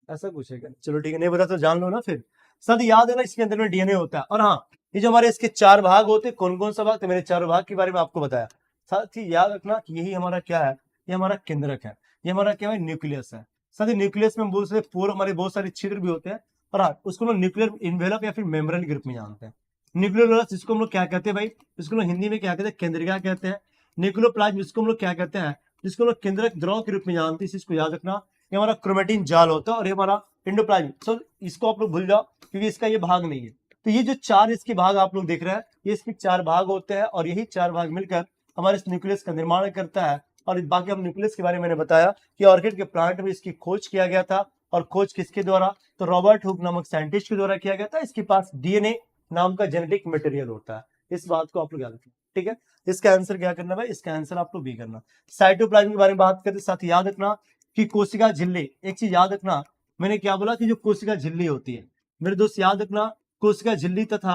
ऐसा कुछ है क्या? चलो ठीक है, नहीं बता तो जान लो ना फिर। सद याद है ना, इसके अंदर में डीएनए होता है। और हाँ, ये जो हमारे इसके 4 भाग होते हैं, कौन कौन सा भाग, तो मैंने 4 भाग के बारे में आपको बताया। साथ ही याद रखना कि यही हमारा क्या है, ये हमारा केंद्रक है, ये हमारा क्या है, न्यूक्लियस है। साथ ही न्यूक्लियस में हम बोल सकते पूरे हमारे बहुत सारे छिद्र भी होते हैं। और हाँ, उसको हम न्यूक्लियर इन्वेलप या फिर मेम्ब्रेन के रूप में जानते हैं। न्यूक्लियोलस जिसको हम लोग क्या कहते हैं भाई, इसको लोग हिंदी में क्या कहते हैं, केंद्रिका कहते हैं। न्यूक्लियोप्लाज्म जिसको हम लोग क्या कहते हैं, जिसको हम लोग केंद्रक द्रव के रूप में जानते हैं, इस चीज को याद रखना। ये हमारा क्रोमेटिन जाल होता है और ये हमारा एंडोप्लाज्म। सो इसको आप लोग भूल जाओ क्योंकि इसका ये भाग नहीं है। तो ये जो 4 इसके भाग आप लोग देख रहे हैं, ये इसके 4 भाग होते हैं और यही 4 भाग मिलकर हमारे इस न्यूक्लियस का निर्माण करता है। और बाकी हम न्यूक्लियस के बारे में मैंने बताया कि ऑर्किड के प्लांट में इसकी खोज किया गया था। और खोज किसके द्वारा, तो रॉबर्ट हुक नामक साइंटिस्ट के द्वारा किया गया था। इसके पास डीएनए नाम का जेनेटिक मटेरियल होता है, इस बात को आप लोग याद रखें, ठीक है। इसका आंसर क्या करना भाई, इसका आंसर आप लोग बी करना। साइटोप्लाज्म के बारे में बात करते साथ याद रखना कि कोशिका झिल्ली, एक चीज याद रखना, मैंने क्या बोला कि जो कोशिका झिल्ली होती है मेरे दोस्त, याद रखना कोशिका झिल्ली तथा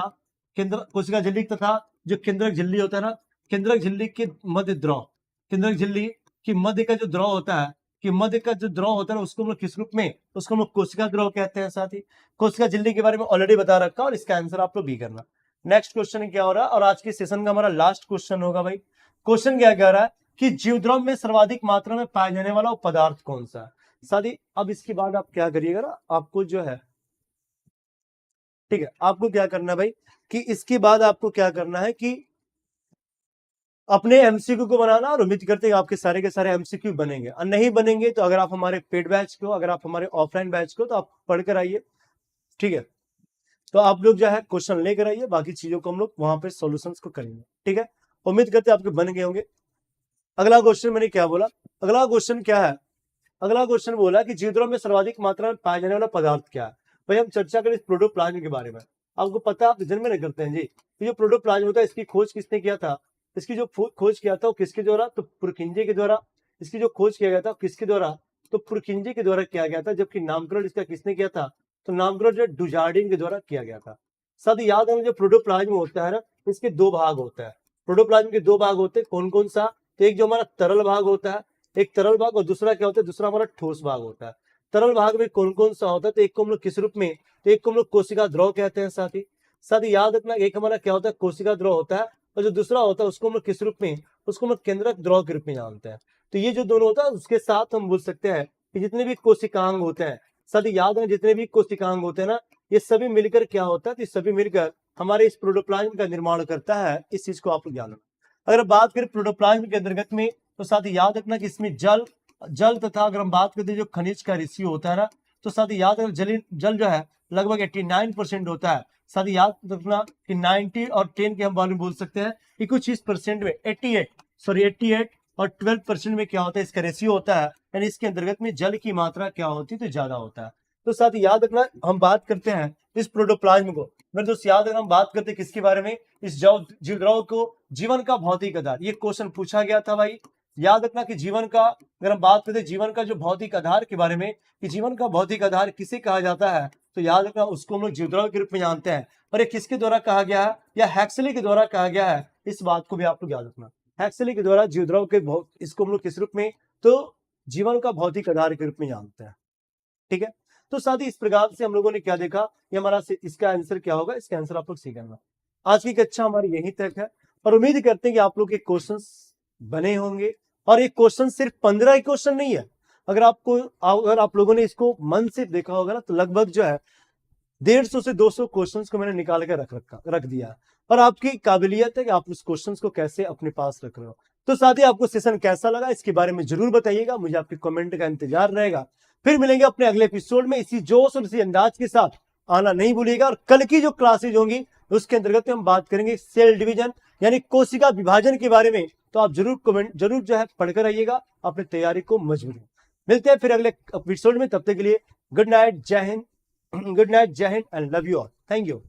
कोशिका झिल्ली तथा जो केंद्रक झिल्ली होता है ना, केंद्रक झिल्ली के मध्य द्रव, केंद्रक झिल्ली की मध्य का जो द्रव होता है, कि मध्य का जो द्रव होता है ना, उसको हम लोग किस रूप में, उसको हम लोग कोशिका द्रव कहते हैं। साथ ही कोशिका झिल्ली के बारे में ऑलरेडी बता रखा और इसका आंसर आप लोग बी करना। नेक्स्ट क्वेश्चन क्या हो रहा है, और आज के सेशन का हमारा लास्ट क्वेश्चन होगा भाई। क्वेश्चन क्या कह रहा है कि जीवद्रव में सर्वाधिक मात्रा में पाया जाने वाला पदार्थ कौन सा है। साथी अब इसके बाद आप क्या करिएगा ना, आपको जो है, ठीक है, आपको क्या करना है भाई कि इसके बाद आपको क्या करना है कि अपने एमसीक्यू को बनाना, और उम्मीद करते हैं आपके सारे के सारे एमसीक्यू बनेंगे। और नहीं बनेंगे तो अगर आप हमारे पेड बैच को, अगर आप हमारे ऑफलाइन बैच को, तो आप पढ़कर आइए, ठीक है। तो आप लोग जो है क्वेश्चन लेकर आइए, बाकी चीजों को हम लोग वहां पे सॉल्यूशंस को करेंगे, ठीक है। उम्मीद करते हैं आपके बन गए होंगे। अगला क्वेश्चन मैंने क्या बोला, अगला क्वेश्चन क्या है, अगला क्वेश्चन बोला कि जीवद्रव में सर्वाधिक मात्रा में पाया जाने वाला पदार्थ क्या है। भाई हम चर्चा करें प्रोटोप्लाज्म के बारे में। आपको पता है, आप जन्म में नहीं करते हैं जी, तो जो प्रोटोप्लाज्म होता है इसकी खोज किसने किया था, इसकी जो खोज किया था वो किसके द्वारा, तो पुरकिंजे के द्वारा। इसकी जो खोज किया गया था किसके द्वारा, तो पुरकिंजे के द्वारा किया गया था। जबकि नामकरण इसका किसने किया था, तो नामकरण जो डुजार्डिन के द्वारा किया गया था। साथ ही याद है जो प्रोटोप्लाज्म होता है ना, इसके 2 भाग होता है। प्रोटोप्लाज्म के 2 भाग होते हैं, कौन कौन सा, तो एक जो हमारा तरल भाग होता है, एक तरल भाग, और दूसरा क्या होता है, दूसरा हमारा ठोस भाग होता है। तरल भाग में कौन कौन सा होता है, तो एक को हम लोग किस रूप में, तो एक को हम लोग कोशिका द्रव कहते हैं। साथ ही याद रखना, एक हमारा क्या होता है, कोशिका द्रव होता है, और जो दूसरा होता है उसको हम लोग किस रूप में, उसको हम लोग केंद्रक द्रव के रूप में जानते हैं। तो ये जो दोनों होता है उसके साथ हम बोल सकते हैं कि जितने भी कोशिकांग होते हैं, साथ ही याद है जितने भी कोशिकांग होते हैं ना, ये सभी मिलकर क्या होता है, तो सभी मिलकर हमारे इस प्रोटोप्लाज्म का निर्माण करता है। इस चीज को आप लोग जान लो। अगर बात करें प्रोटोप्लाज्म के अंतर्गत में, तो साथ ही याद रखना कि इसमें जल तथा अगर हम बात करते हैं जो खनिज का रेशियो होता है ना, तो साथ ही याद रखना जल जो है लगभग 89% होता है। साथ ही याद रखना कि 90 और 10 के हम बारे में बोल सकते हैं कि कुछ इस परसेंट में 88 और 12% में क्या होता है, इसका रेशियो होता है। यानी इसके अंतर्गत में जल की मात्रा क्या होती है, तो ज्यादा होता है। तो साथ ही याद रखना, हम बात करते हैं इस प्रोटोप्लाज्म को, मेरे दोस्त याद रखना, हम बात करते हैं किसके बारे में, इस जीवद्रव को जीवन का भौतिक आधार, ये क्वेश्चन पूछा गया था भाई। याद रखना कि जीवन का, अगर हम बात करते हैं जीवन का जो भौतिक आधार के बारे में, कि जीवन का भौतिक आधार किसे कहा जाता है, तो याद रखना उसको हम लोग जीवद्रव के रूप में जानते हैं। और ये किसके द्वारा कहा गया है, या हैक्सली के द्वारा कहा गया है, इस बात को भी आप लोग याद रखना। हैक्सली के द्वारा जीवद्रव के इसको हम लोग किस रूप में, तो जीवन का भौतिक आधार के रूप में जानते हैं, ठीक है। तो साथ ही इस प्रकार से हम लोगों ने क्या देखा, ये हमारा इसका आंसर क्या होगा, इसका आंसर आप लोग सी करना। आज की कक्षा हमारी यहीं तक है और उम्मीद करते हैं कि आप लोग के क्वेश्चंस बने होंगे। और ये क्वेश्चन सिर्फ 15 क्वेश्चन नहीं है, अगर आप लोगों ने इसको मन से देखा होगा ना, तो लगभग जो है 150 से 200 क्वेश्चंस को मैंने निकाल कर रख दिया। और आपकी काबिलियत है कि आप उस क्वेश्चंस को कैसे अपने पास रख रहे हो। तो साथ ही आपको सेशन कैसा लगा इसके बारे में जरूर बताइएगा, मुझे आपके कमेंट का इंतजार रहेगा। फिर मिलेंगे अपने अगले एपिसोड में इसी जोश और इसी अंदाज के साथ, आना नहीं भूलिएगा। और कल की जो क्लासेज होंगी उसके अंतर्गत हम बात करेंगे सेल डिवीजन यानी कोशिका विभाजन के बारे में। तो आप जरूर जो है पढ़कर आइएगा, अपनी तैयारी को मजबूत। मिलते हैं फिर अगले एपिसोड में, तब तक के लिए गुड नाइट, जय हिंद, गुड नाइट, जय Hind and love you all, thank you.